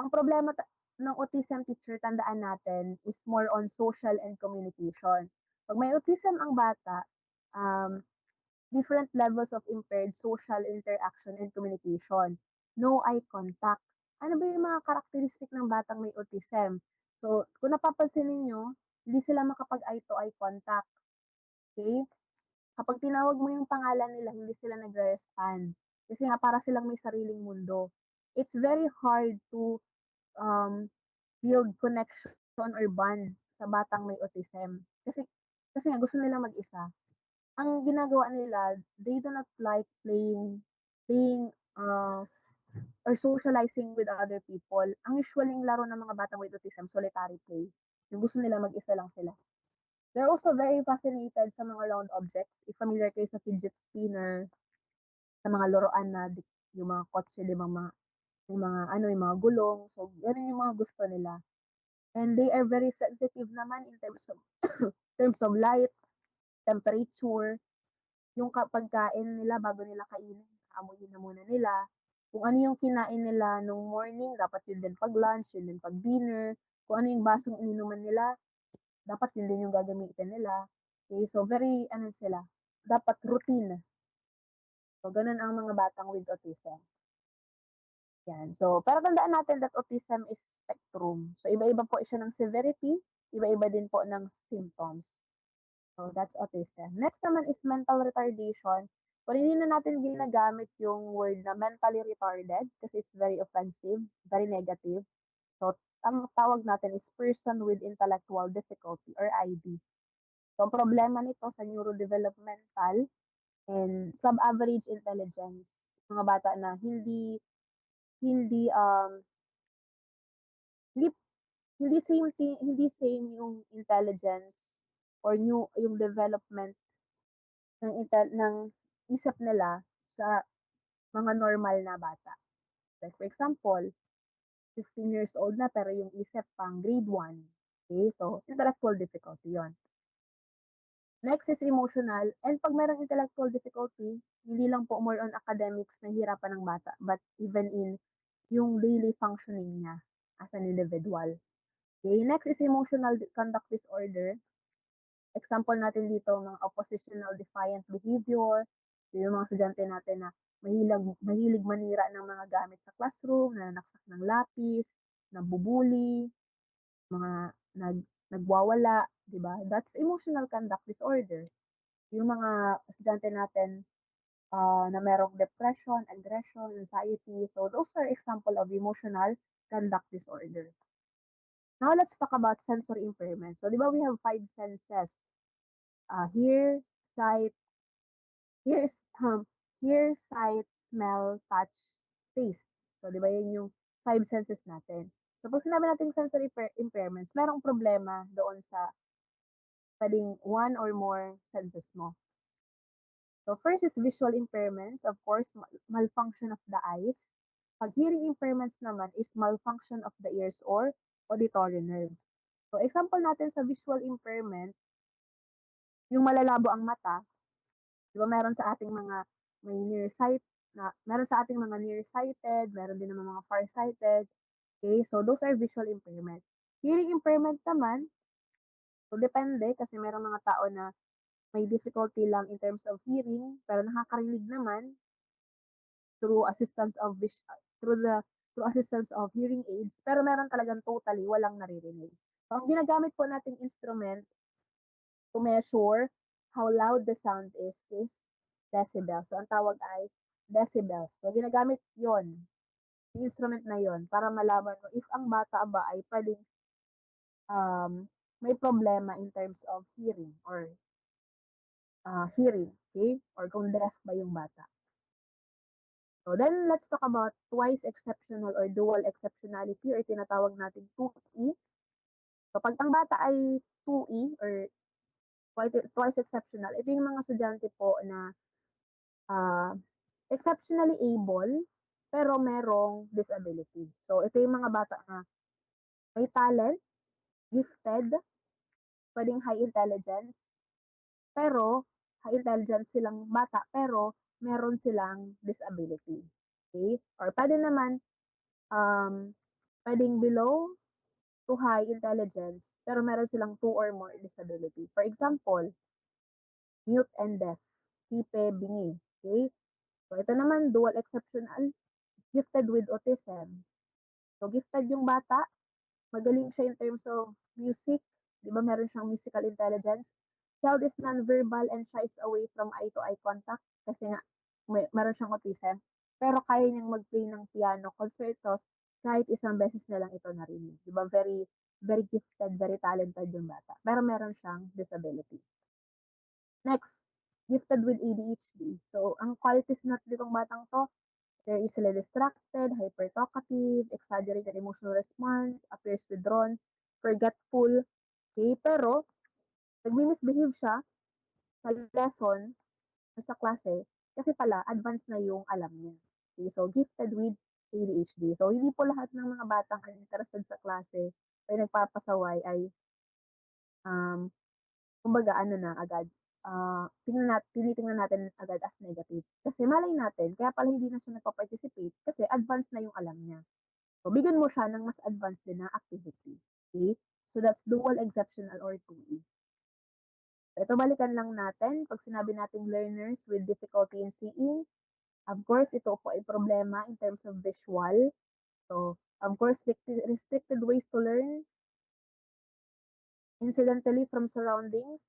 ang problema ng autism teacher, tandaan natin, is more on social and communication. Pag may autism ang bata, um, different levels of impaired social interaction and communication. No eye contact. Ano ba yung mga karakteristik ng batang may autism? So, kung napapansin ninyo, hindi sila makapag eye to eye contact. Okay? Kapag tinawag mo yung pangalan nila, hindi sila nagre-respond. Kasi nga para silang may sariling mundo. It's very hard to um, build connection or bond sa batang may autism. Kasi nga gusto nila mag-isa. Ang ginagawa nila, they do not like playing or socializing with other people. Ang usually laro ng mga batang with autism, solitary play. Yung gusto nila mag-isa lang sila. They're also very fascinated sa mga round objects. If familiar kayo sa fidget spinner, sa mga laruan na yung mga kotse, di ba, yung mga gulong. So, yan yung mga gusto nila. And they are very sensitive naman in terms of terms of light, temperature, yung pagkain nila bago nila kainin, amuyin na muna nila. Kung ano yung kinain nila nung morning, dapat yun din pag lunch, yun din pag dinner. Kung ano yung basong ininuman nila, dapat yun din yung gagamitin nila. Okay, so very, sila, dapat routine. So, ganun ang mga batang with autism. Yan. So, pero tandaan natin that autism is spectrum. So, iba-iba po siya ng severity, iba-iba din po ng symptoms. So, that's autism. Next naman is mental retardation. Kung hindi na natin ginagamit yung word na mentally retarded kasi it's very offensive, very negative. So, ang tawag natin is person with intellectual difficulty or ID. So, ang problema nito sa neurodevelopmental and sub-average intelligence. Mga bata na hindi hindi hindi same yung intelligence or yung development ng isip nila sa mga normal na bata. Like for example, 15 years old na pero yung isip pang grade 1. Okay, so intellectual difficulty yon. Next is emotional, and pag merong intellectual difficulty, hindi lang po more on academics na hirapan ng bata, but even in yung daily functioning niya as an individual. Okay, next is emotional conduct disorder. example natin dito, mga oppositional defiant behavior, yung mga estudyante natin na mahilig manira ng mga gamit sa classroom, nananaksak ng lapis, nambubuli, mga nag nagwawala, 'di ba? That's emotional conduct disorder. Yung mga estudyante natin, na merong depression, aggression, anxiety, so those are example of emotional conduct disorder. Now let's talk about sensory impairment. So 'di ba we have 5 senses, hear, sight, hear, um, hear, sight, smell, touch, taste. So 'di ba yun yung 5 senses natin. So pag sinabi natin sensory impairments, merong problema doon sa puwedeng one or more senses mo. So first is visual impairments, of course, malfunction of the eyes. Pag hearing impairments naman is malfunction of the ears or auditory nerves. So example natin sa visual impairment, yung malalabo ang mata, 'di ba meron sa ating mga may nearsight meron sa ating mga nearsighted, meron din naman mga farsighted. Okay, so those are visual impairment. Hearing impairment naman, so depende kasi merong mga tao na may difficulty lang in terms of hearing, pero nakakarinig naman through assistance of through the through assistance of hearing aids, pero meron talagang totally walang naririnig. So ang ginagamit po nating instrument to measure how loud the sound is decibel. So ang tawag ay decibels. So ginagamit 'yon, yung instrument na 'yon para malaman mo if ang bata ba ay puwedeng, may problema in terms of hearing or, hearing, okay? Or kung deaf ba yung bata. So then let's talk about twice exceptional or dual exceptionality or tinatawag nating 2E. So pag ang bata ay 2E or twice exceptional, ito yung mga estudyante po na exceptionally able pero merong disability. So ito yung mga bata na may talent, gifted, pwedeng high intelligence, pero high intelligence silang bata pero meron silang disability. Okay? Or pwede naman puwedeng below to high intelligence, pero meron silang 2 or more disability. For example, mute and deaf, tipe, bingi, okay? So ito naman dual exceptional, gifted with autism. So gifted yung bata, magaling siya in terms of music, 'di ba meron siyang musical intelligence. Child is nonverbal and shies away from eye-to-eye contact kasi nga meron siyang autism. Pero kaya niyang mag-play ng piano concertos kahit isang beses na lang ito narinig. 'Di ba very very gifted, very talented yung bata, pero meron siyang disability. Next, gifted with ADHD. So ang qualities nitong batang 'to, they're easily distracted, hyper-talkative, exaggerated emotional response, appears withdrawn, forgetful, okay? Pero nagmi-misbehave siya sa lesson sa klase kasi pala advanced na yung alam niya. Okay, so gifted with ADHD. So hindi po lahat ng mga batang uninterested sa klase ay nagpapasaway ay um, kumbaga ano na agad, tinitingnan natin agad as negative. Kasi malay natin kaya pala hindi na siya nagpa-participate kasi advanced na yung alam niya. So bigyan mo siya ng mas advanced din na activity. Okay? So that's dual exceptional or 2E. Ito balikan lang natin, pag sinabi nating learners with difficulty in seeing, of course, ito po ay problema in terms of visual. So, of course, restricted ways to learn, incidentally from surroundings.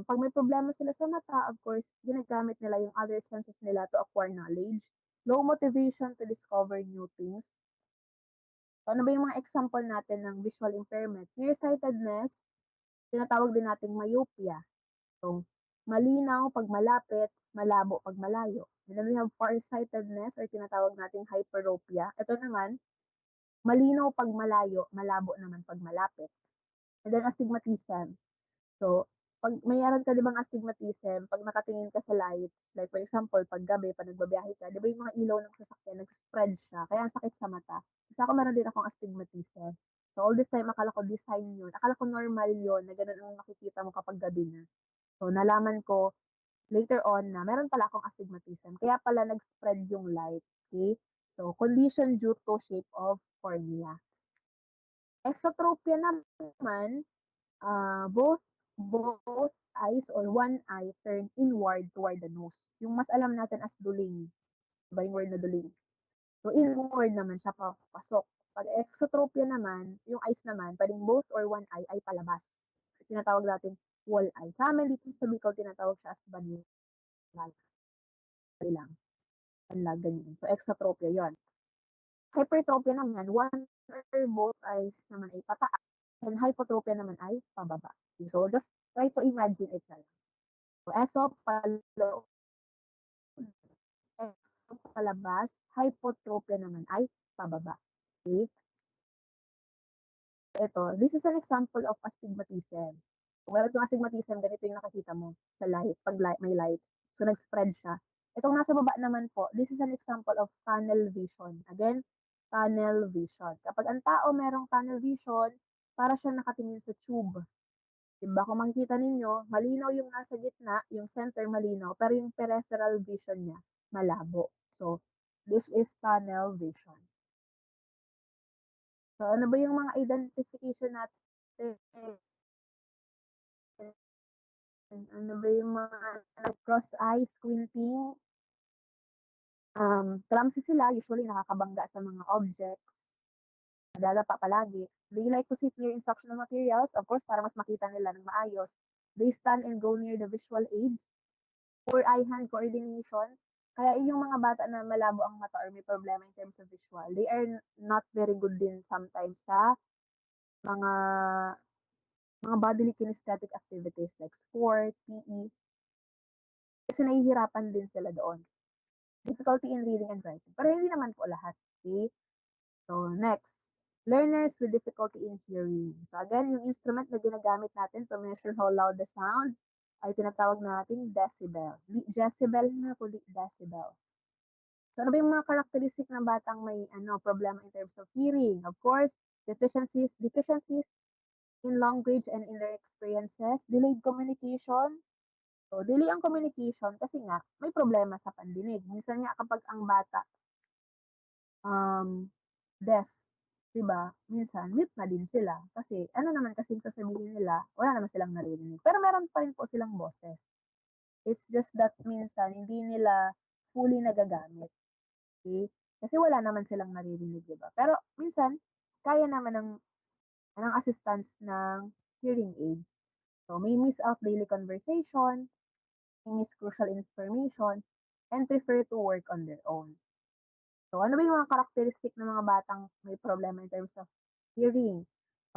Pag may problema sila sa mata, of course, ginagamit nila yung other senses nila to acquire knowledge. Low motivation to discover new things. So, ano ba yung mga example natin ng visual impairment? Nearsightedness, tinatawag din nating myopia. So, malinaw pag malapit, malabo pag malayo. And then we have farsightedness or tinatawag nating hyperopia. Ito naman, malinaw pag malayo, malabo naman pag malapit. And then astigmatism. So, pag mayroon ka 'di bang astigmatism, pag nakatingin ka sa lights, like for example, pag gabi, pag nagbabiyahe ka, 'di ba yung mga ilaw ng sasakyan nag-spread siya, kaya ang sakit sa mata. Kasi ako meron din akong astigmatism. So, all this time akala ko design yun, akala ko normal yun na gano'n ang nakikita mo kapag gabi na. So, nalaman ko later on na meron pala akong astigmatism, kaya pala nag-spread yung light, okay? So, condition due to shape of cornea. Exotropia naman, both both eyes or one eye turn inward toward the nose. Yung mas alam natin as duling. Diba yung word na duling? So, inward naman siya papasok. Pag exotropia naman, yung eyes naman, pwedeng both or one eye ay palabas. Tinatawag natin wall eye. Sa amin dito sa Bicol, tinatawag siya as banlag. Lang. Banlag, ganyan. So, exotropia yon. Hypertropia naman, one or both eyes naman ay pataas. And hypotropia naman ay pababa. So, just try to imagine it na lang. So, eso, paloob, exo, palabas, hypotropia naman ay pababa. Okay? Ito, this is an example of astigmatism. Well, itong astigmatism, ganito yung nakikita mo sa light, pag may light. So, nag-spread siya. Itong nasa baba naman po, this is an example of tunnel vision. Again, tunnel vision. Kapag ang tao merong tunnel vision, para siya nakatingin sa tube. Diba? Kung makikita ninyo, malinaw yung nasa gitna, yung center malinaw, pero yung peripheral vision niya, malabo. So, this is tunnel vision. So, ano ba yung mga identification natin? Ano ba yung mga cross-eye squinting? Clumsy sila, usually nakakabangga sa mga objects. Nadadapa palagi. They like to sit near instructional materials, of course, para mas makita nila ng maayos. They stand and go near the visual aids. Poor eye-hand coordination. Kaya yung mga bata na malabo ang mata or may problema in terms of visual, they are not very good din sometimes sa mga bodily kinesthetic activities like sport, PE. Kasi nahihirapan din sila doon. Difficulty in reading and writing. Pero hindi naman po lahat. Okay? So, next. Learners with difficulty in hearing. So, again, yung instrument na ginagamit natin to measure how loud the sound ay tinatawag natin decibel. Di decibel na, kundi decibel. So, ano ba yung mga characteristic ng batang may problema in terms of hearing? Of course, deficiencies in language and in their experiences, delayed communication. So, delay ang communication kasi nga, may problema sa pandinig. Minsan nga kapag ang bata deaf, 'di ba? Minsan mute na din sila kasi ano naman kasing sasabihin nila, wala naman silang naririnig. Pero meron pa rin po silang boses. It's just that minsan hindi nila fully nagagamit. Okay? Kasi wala naman silang naririnig, 'di ba? Pero minsan kaya naman ng assistance ng hearing aids. So may miss out daily conversation, may miss crucial information, and prefer to work on their own. So, ano ba yung mga characteristic ng mga batang may problema in terms of hearing?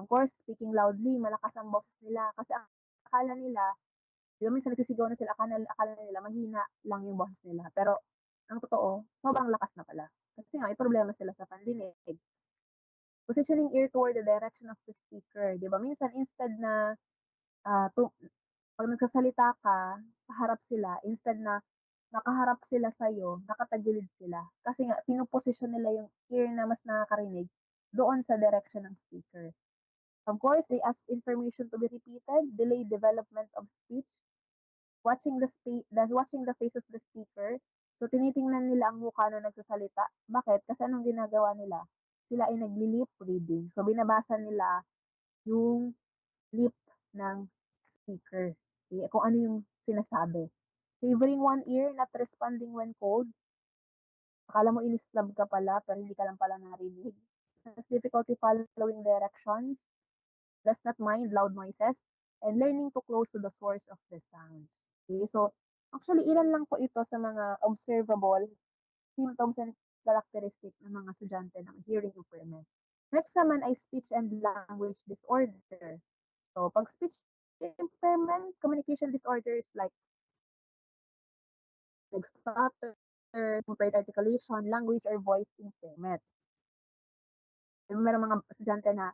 Of course, speaking loudly, malakas ang boses nila. Kasi akala nila, di ba minsan nagsisigaw na sila, akala nila mahina lang yung boses nila. Pero, ang totoo, sobrang lakas na pala. Kasi nga, may problema sila sa pandinig. Positioning ear toward the direction of the speaker. Di ba? Minsan, instead na, pag nagsasalita ka, kaharap sila, instead na nakaharap sila sa'yo, nakatagilid sila. Kasi nga, pinuposisyon nila yung ear na mas nakakarinig doon sa direction ng speaker. Of course, they ask information to be repeated, delayed development of speech, watching the face of the speaker. So, tinitingnan nila ang mukha na nagsasalita. Bakit? Kasi anong ginagawa nila? Sila ay nagli-lip reading. So, binabasa nila yung lip ng speaker. Okay? Kung ano yung sinasabi. Favoring one ear, not responding when called. Akala mo in-slab ka pala, pero hindi ka lang pala narinig. Has difficulty following directions, does not mind loud noises, and learning to close to the source of the sounds. Okay, so actually ilan lang po ito sa mga observable symptoms and characteristic ng mga estudyante ng hearing impairment. Next naman ay speech and language disorder. So pag speech impairment, communication disorders like stutter, impaired articulation, language, or voice impairment. Meron mga estudyante na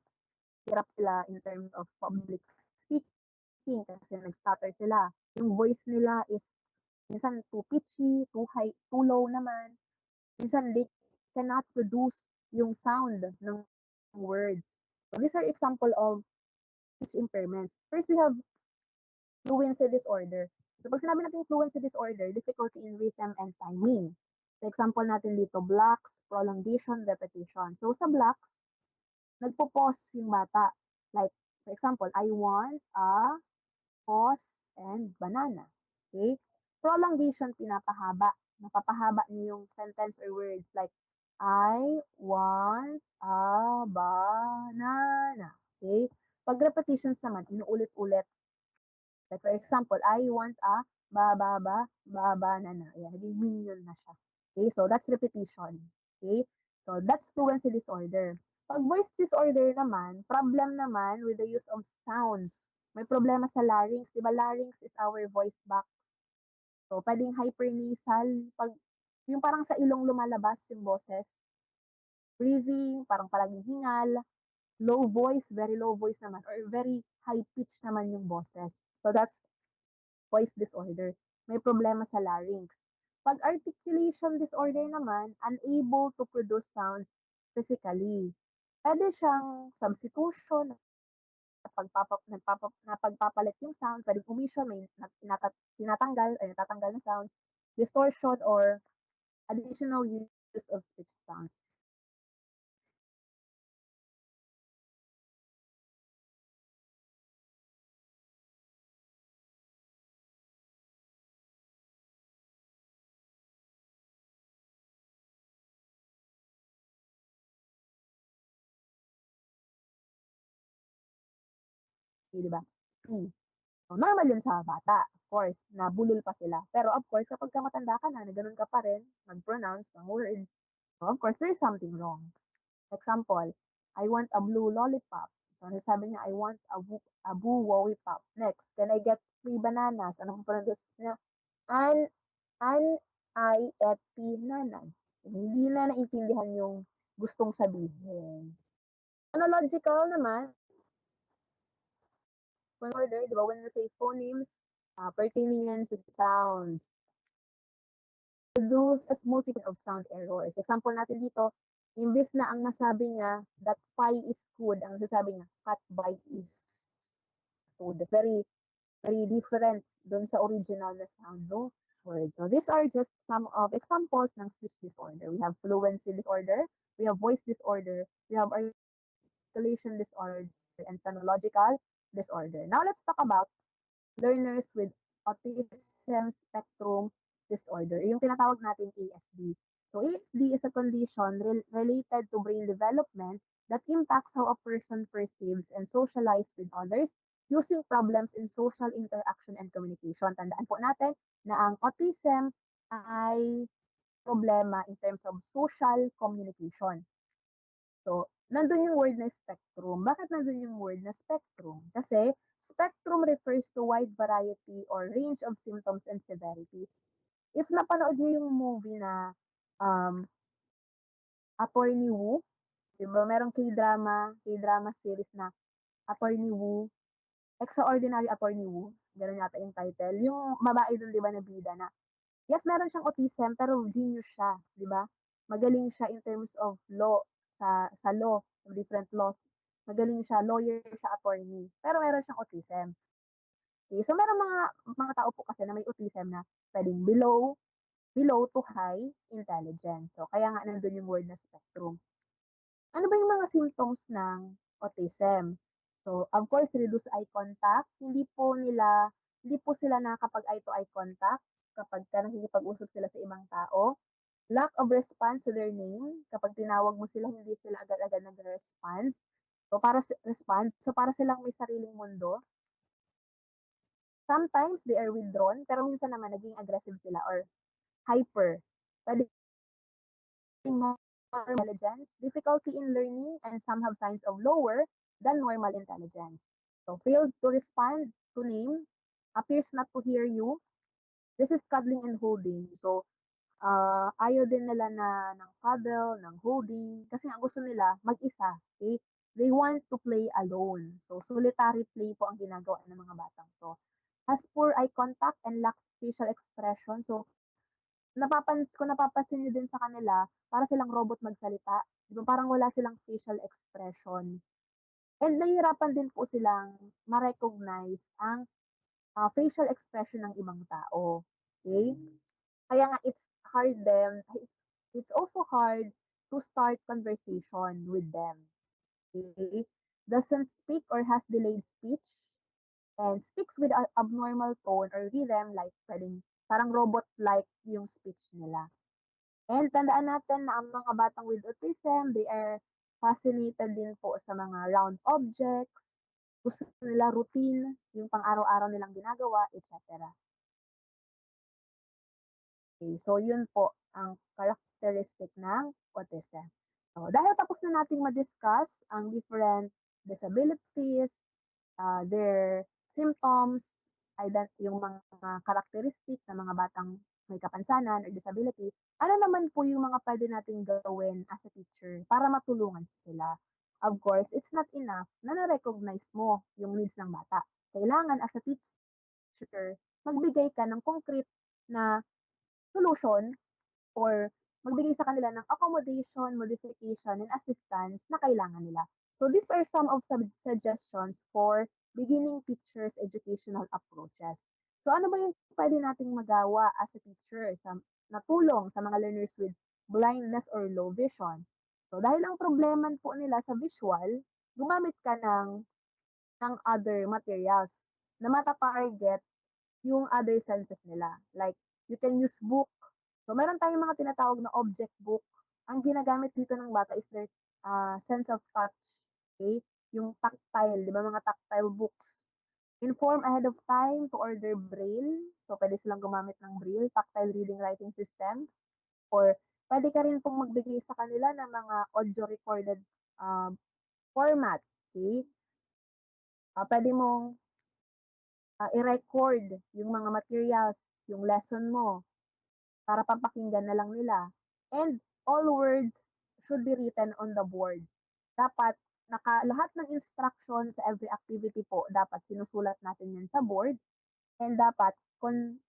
hirap sila in terms of public speaking kasi nag-stutter sila. Yung voice nila is minsan too pitchy, too high, too low naman. Minsan they cannot produce yung sound ng words. So these are example of speech impairments. First, we have fluency disorder. So pag sinabi natin fluency disorder, difficulty in rhythm and timing. So example natin dito, blocks, prolongation, repetition. So sa blocks, nagpo-pause yung bata. Like, for example, I want a pause, and banana. Okay? Prolongation, pinapahaba. Napapahaba niyo yung sentence or words like, I want a banana. Okay? Pag repetitions naman, inuulit-ulit. Like for example, I want a banana. Ayan, naging minion na siya. Okay? So that's repetition. Okay? So that's fluency disorder. Pag voice disorder naman, problem naman with the use of sounds. May problema sa larynx. Diba larynx is our voice box. So, pwedeng hypernasal, pag yung parang sa ilong lumalabas yung boses. Breathing, parang palaging hingal. Low voice, very low voice naman, or very high pitch naman yung boses. So, that's voice disorder. May problema sa larynx. Pag articulation disorder naman, unable to produce sounds physically. Pwede siyang substitution, na pagpapalit yung sound, pwedeng omission, may tinatanggal, ay natatanggal na sound, distortion, or additional use of speech sound. Di ba? Hmm. So, normal yun sa bata, of course, na bulol pa sila. Pero of course, kapag ka matanda ka na ganun ka pa rin, mag-pronounce ng words, so of course, there is something wrong. Example, I want a blue lollipop. So, ano sabi niya, I want a blue lollipop. Next, can I get 3 bananas? Ano kung pronounce niya? An, I at nanas. Hindi na naintindihan yung gustong sabihin. Phonological naman, when order, di ba, when we say phonemes, pertaining yan sa sounds. Produces multiple of sound errors. Example natin dito, imbis na ang masabi niya that pie is good, ang sasabi niya cat bite is food. Very, very different dun sa original na sound, no? Words. So these are just some of examples ng speech disorder. We have fluency disorder, we have voice disorder, we have articulation disorder, and phonological disorder. Now let's talk about learners with autism spectrum disorder, yung tinatawag natin ASD. So ASD is a condition related to brain development that impacts how a person perceives and socialize with others using problems in social interaction and communication. Tandaan po natin na ang autism ay problema in terms of social communication. So, nandun yung word na spectrum. Bakit nandun yung word na spectrum? Kasi spectrum refers to wide variety or range of symptoms and severity. If napanood niyo yung movie na um, Attorney Woo, di ba? Merong K-drama series na Attorney Woo, Extraordinary Attorney Woo, ganun yata yung title. Yung babae dun, di ba, na bida na, yes, meron siyang autism, pero genius siya, di ba? Magaling siya in terms of law, sa law, of different laws. Magaling siya, lawyer siya, attorney. Pero meron siyang autism. Okay, so meron mga tao po kasi na may autism na pwedeng below to high intelligence. So kaya nga nandun yung word na spectrum. Ano ba yung mga symptoms ng autism? So, of course, reduce eye contact. Hindi po sila nakakapag eye to eye contact kapag nakikipag-usap sila sa ibang tao. Lack of response to their name. Kapag tinawag mo sila, hindi sila agad-agad nag-response. So, para silang may sariling mundo. Sometimes, they are withdrawn, pero minsan naman, naging aggressive sila or hyper. Pwede more intelligence, difficulty in learning, and some have signs of lower than normal intelligence. So, failed to respond to name, appears not to hear you. This is cuddling and holding. So, ayaw din nila na ng cuddle, ng holding, kasi nga gusto nila mag-isa. Okay? They want to play alone. So, solitary play po ang ginagawa ng mga batang to. Has poor eye contact and lack facial expression. So, kung napapansin niyo din sa kanila, para silang robot magsalita. Di ba parang wala silang facial expression. And nahihirapan din po silang ma-recognize ang facial expression ng ibang tao. Okay? Kaya nga it's also hard to start conversation with them. Okay? Doesn't speak or has delayed speech. and speaks with an abnormal tone or rhythm like pwedeng parang robot-like yung speech nila. And tandaan natin na ang mga batang with autism, they are fascinated din po sa mga round objects, gusto nila routine, yung pang-araw-araw nilang ginagawa, etc. Okay, so yun po ang characteristic ng autism. So, dahil tapos na nating ma-discuss ang different disabilities, their symptoms, yung mga characteristic ng mga batang may kapansanan or disability, ano naman po yung mga pwede nating gawin as a teacher para matulungan sila? Of course, it's not enough na na-recognize mo yung needs ng bata. Kailangan as a teacher, magbigay ka ng concrete na solution or magbigay sa kanila ng accommodation, modification, and assistance na kailangan nila. So these are some of suggestions for beginning teachers' educational approaches. So ano ba yung pwede nating magawa as a teacher sa natulong sa mga learners with blindness or low vision? So dahil ang problema po nila sa visual, gumamit ka ng other materials na mata-target yung other senses nila. Like, you can use book. So, meron tayong mga tinatawag na object book. Ang ginagamit dito ng bata is their sense of touch. Okay? Yung tactile, di ba mga tactile books. Inform ahead of time to order braille. So, pwede silang gumamit ng braille, tactile reading writing system. Or, pwede ka rin pong magbigay sa kanila ng mga audio recorded format. Okay? Pwede mong i-record yung mga materials, yung lesson mo, para papakinggan na lang nila. And all words should be written on the board. Dapat lahat ng instructions sa every activity po, dapat sinusulat natin yan sa board. And dapat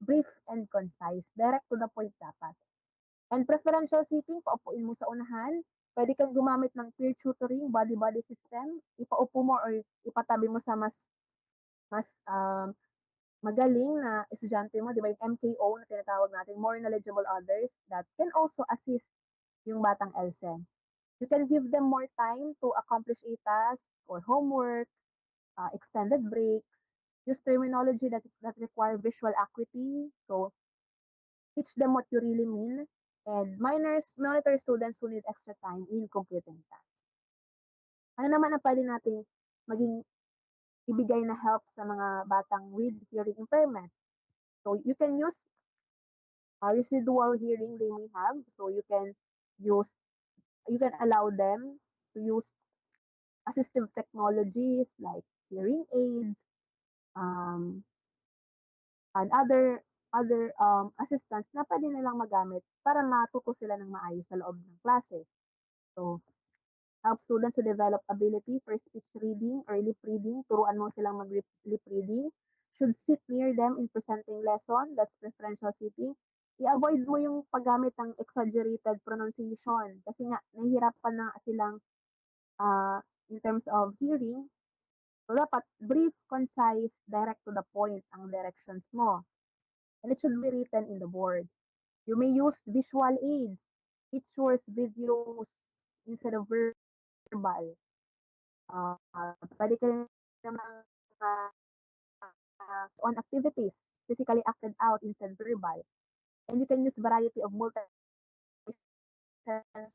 brief and concise. Direct to the point dapat. And preferential seating, paupuin mo sa unahan. Pwede kang gumamit ng peer tutoring, body-body system. Ipaupo mo or ipatabi mo sa mas magaling na estudyante mo, di ba yung MKO na tinatawag natin, more knowledgeable others, that can also assist yung batang LSEM. You can give them more time to accomplish a task or homework, extended breaks, use terminology that require visual acuity, so teach them what you really mean, and minors monitor students who need extra time in completing tasks. Ano naman ang pwede nating maging ibigay na help sa mga batang with hearing impairment? So you can use residual hearing they may have. So use you can allow them to use assistive technologies like hearing aids, um, and other assistants na pwede nilang magamit para matuto sila ng maayos sa loob ng klase. So, help students to develop ability for speech reading or lip reading. Turuan mo silang mag-lip reading. Should sit near them in presenting lesson. That's preferential sitting. I-avoid mo yung paggamit ng exaggerated pronunciation. Kasi nga, nahihirapan na silang in terms of hearing. So, dapat brief, concise, direct to the point ang directions mo. And it should be written in the board. You may use visual aids, pictures, videos, instead of verbal. Pwede kayo naman on activities, physically acted out instead verbal. And you can use variety of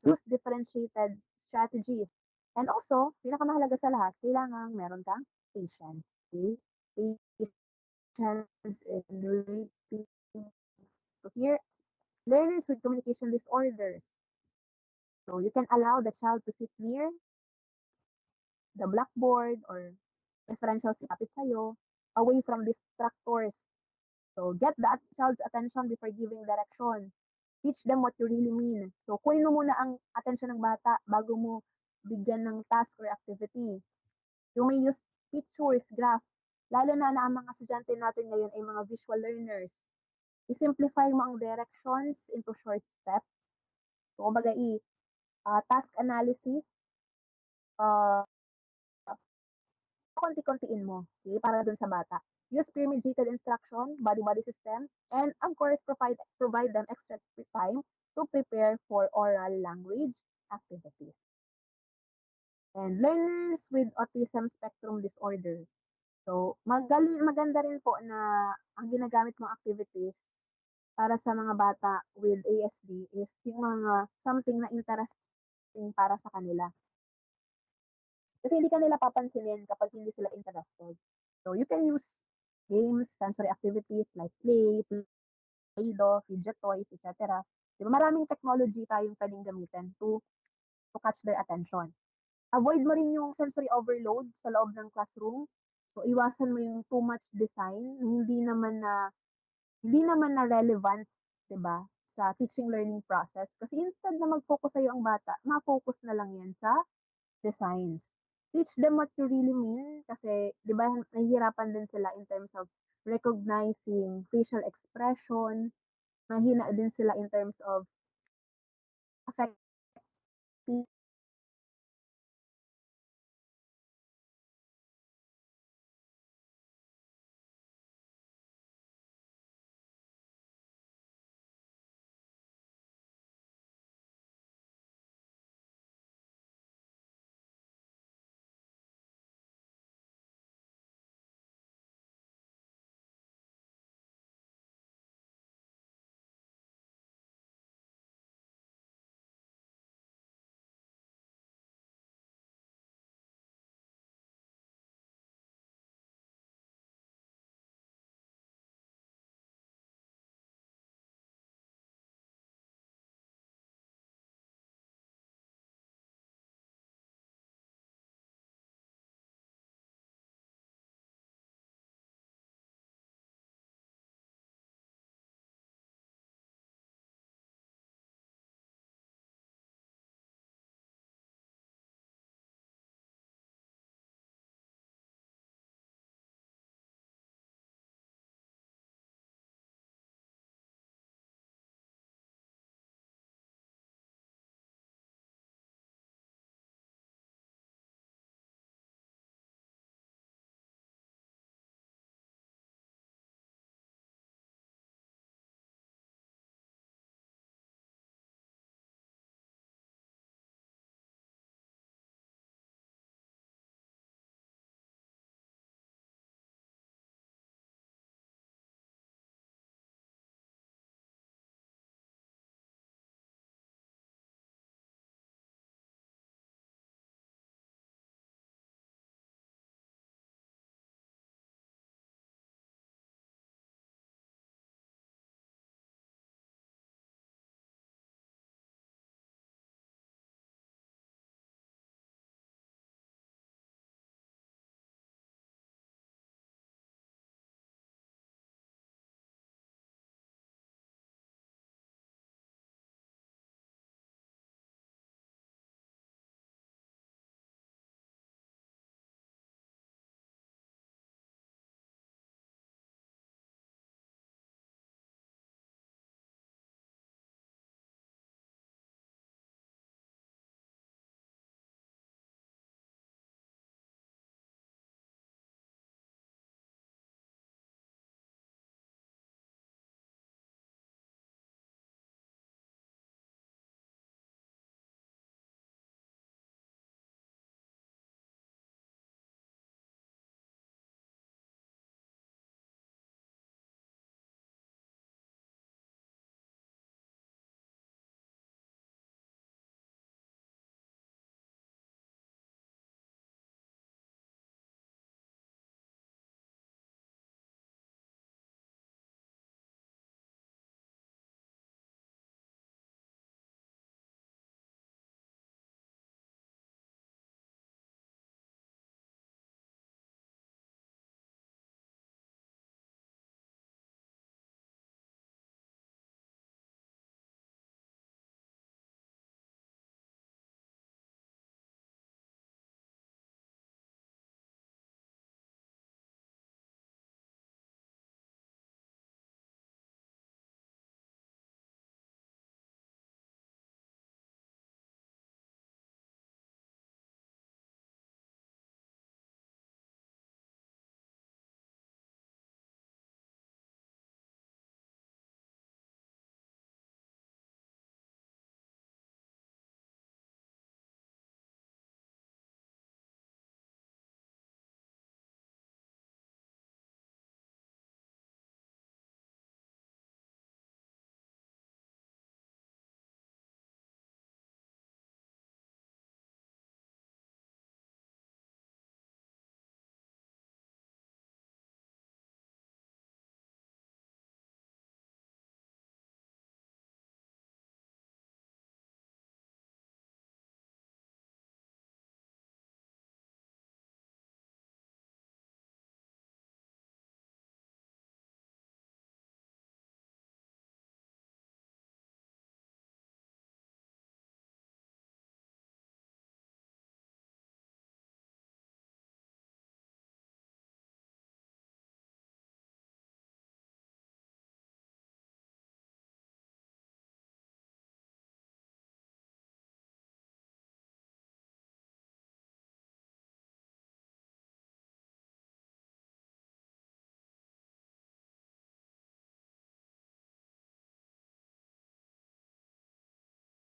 use differentiated strategies. And also, pinakamahalaga sa lahat, kailangan meron kang patience. Okay? Patience in relating to hear learners with communication disorders. So you can allow the child to sit near the blackboard or preferential kapit sa'yo, away from distractors. So get the child's attention before giving direction. Teach them what you really mean. So kunin mo muna ang attention ng bata bago mo bigyan ng task or activity. You may use pictures, graph. Lalo na ang mga estudyante natin ngayon ay mga visual learners. I-simplify mo ang directions into short steps. So, kumbaga, task analysis, uh, konti-kontiin mo, okay, para dun sa bata. Use premeditated instruction, body-body system, and of course, provide them extra time to prepare for oral language activities. And learners with autism spectrum disorder. So, maganda rin po na ang ginagamit mong activities para sa mga bata with ASD is yung mga something na interesting para sa kanila. Kasi hindi ka nila papansinin kapag hindi sila interested. So, you can use games, sensory activities like Play-Doh, fidget toys, etc. 'Di ba maraming technology tayong puwedeng gamitin to catch their attention. Avoid mo rin yung sensory overload sa loob ng classroom. So, iwasan mo yung too much design na hindi naman na relevant, 'di ba, sa teaching learning process. Kasi instead na mag-focus sa'yo ang bata, ma-focus na lang 'yan sa designs. Teach them what you really mean kasi 'di ba nahihirapan din sila in terms of recognizing facial expression, mahina din sila in terms of affecting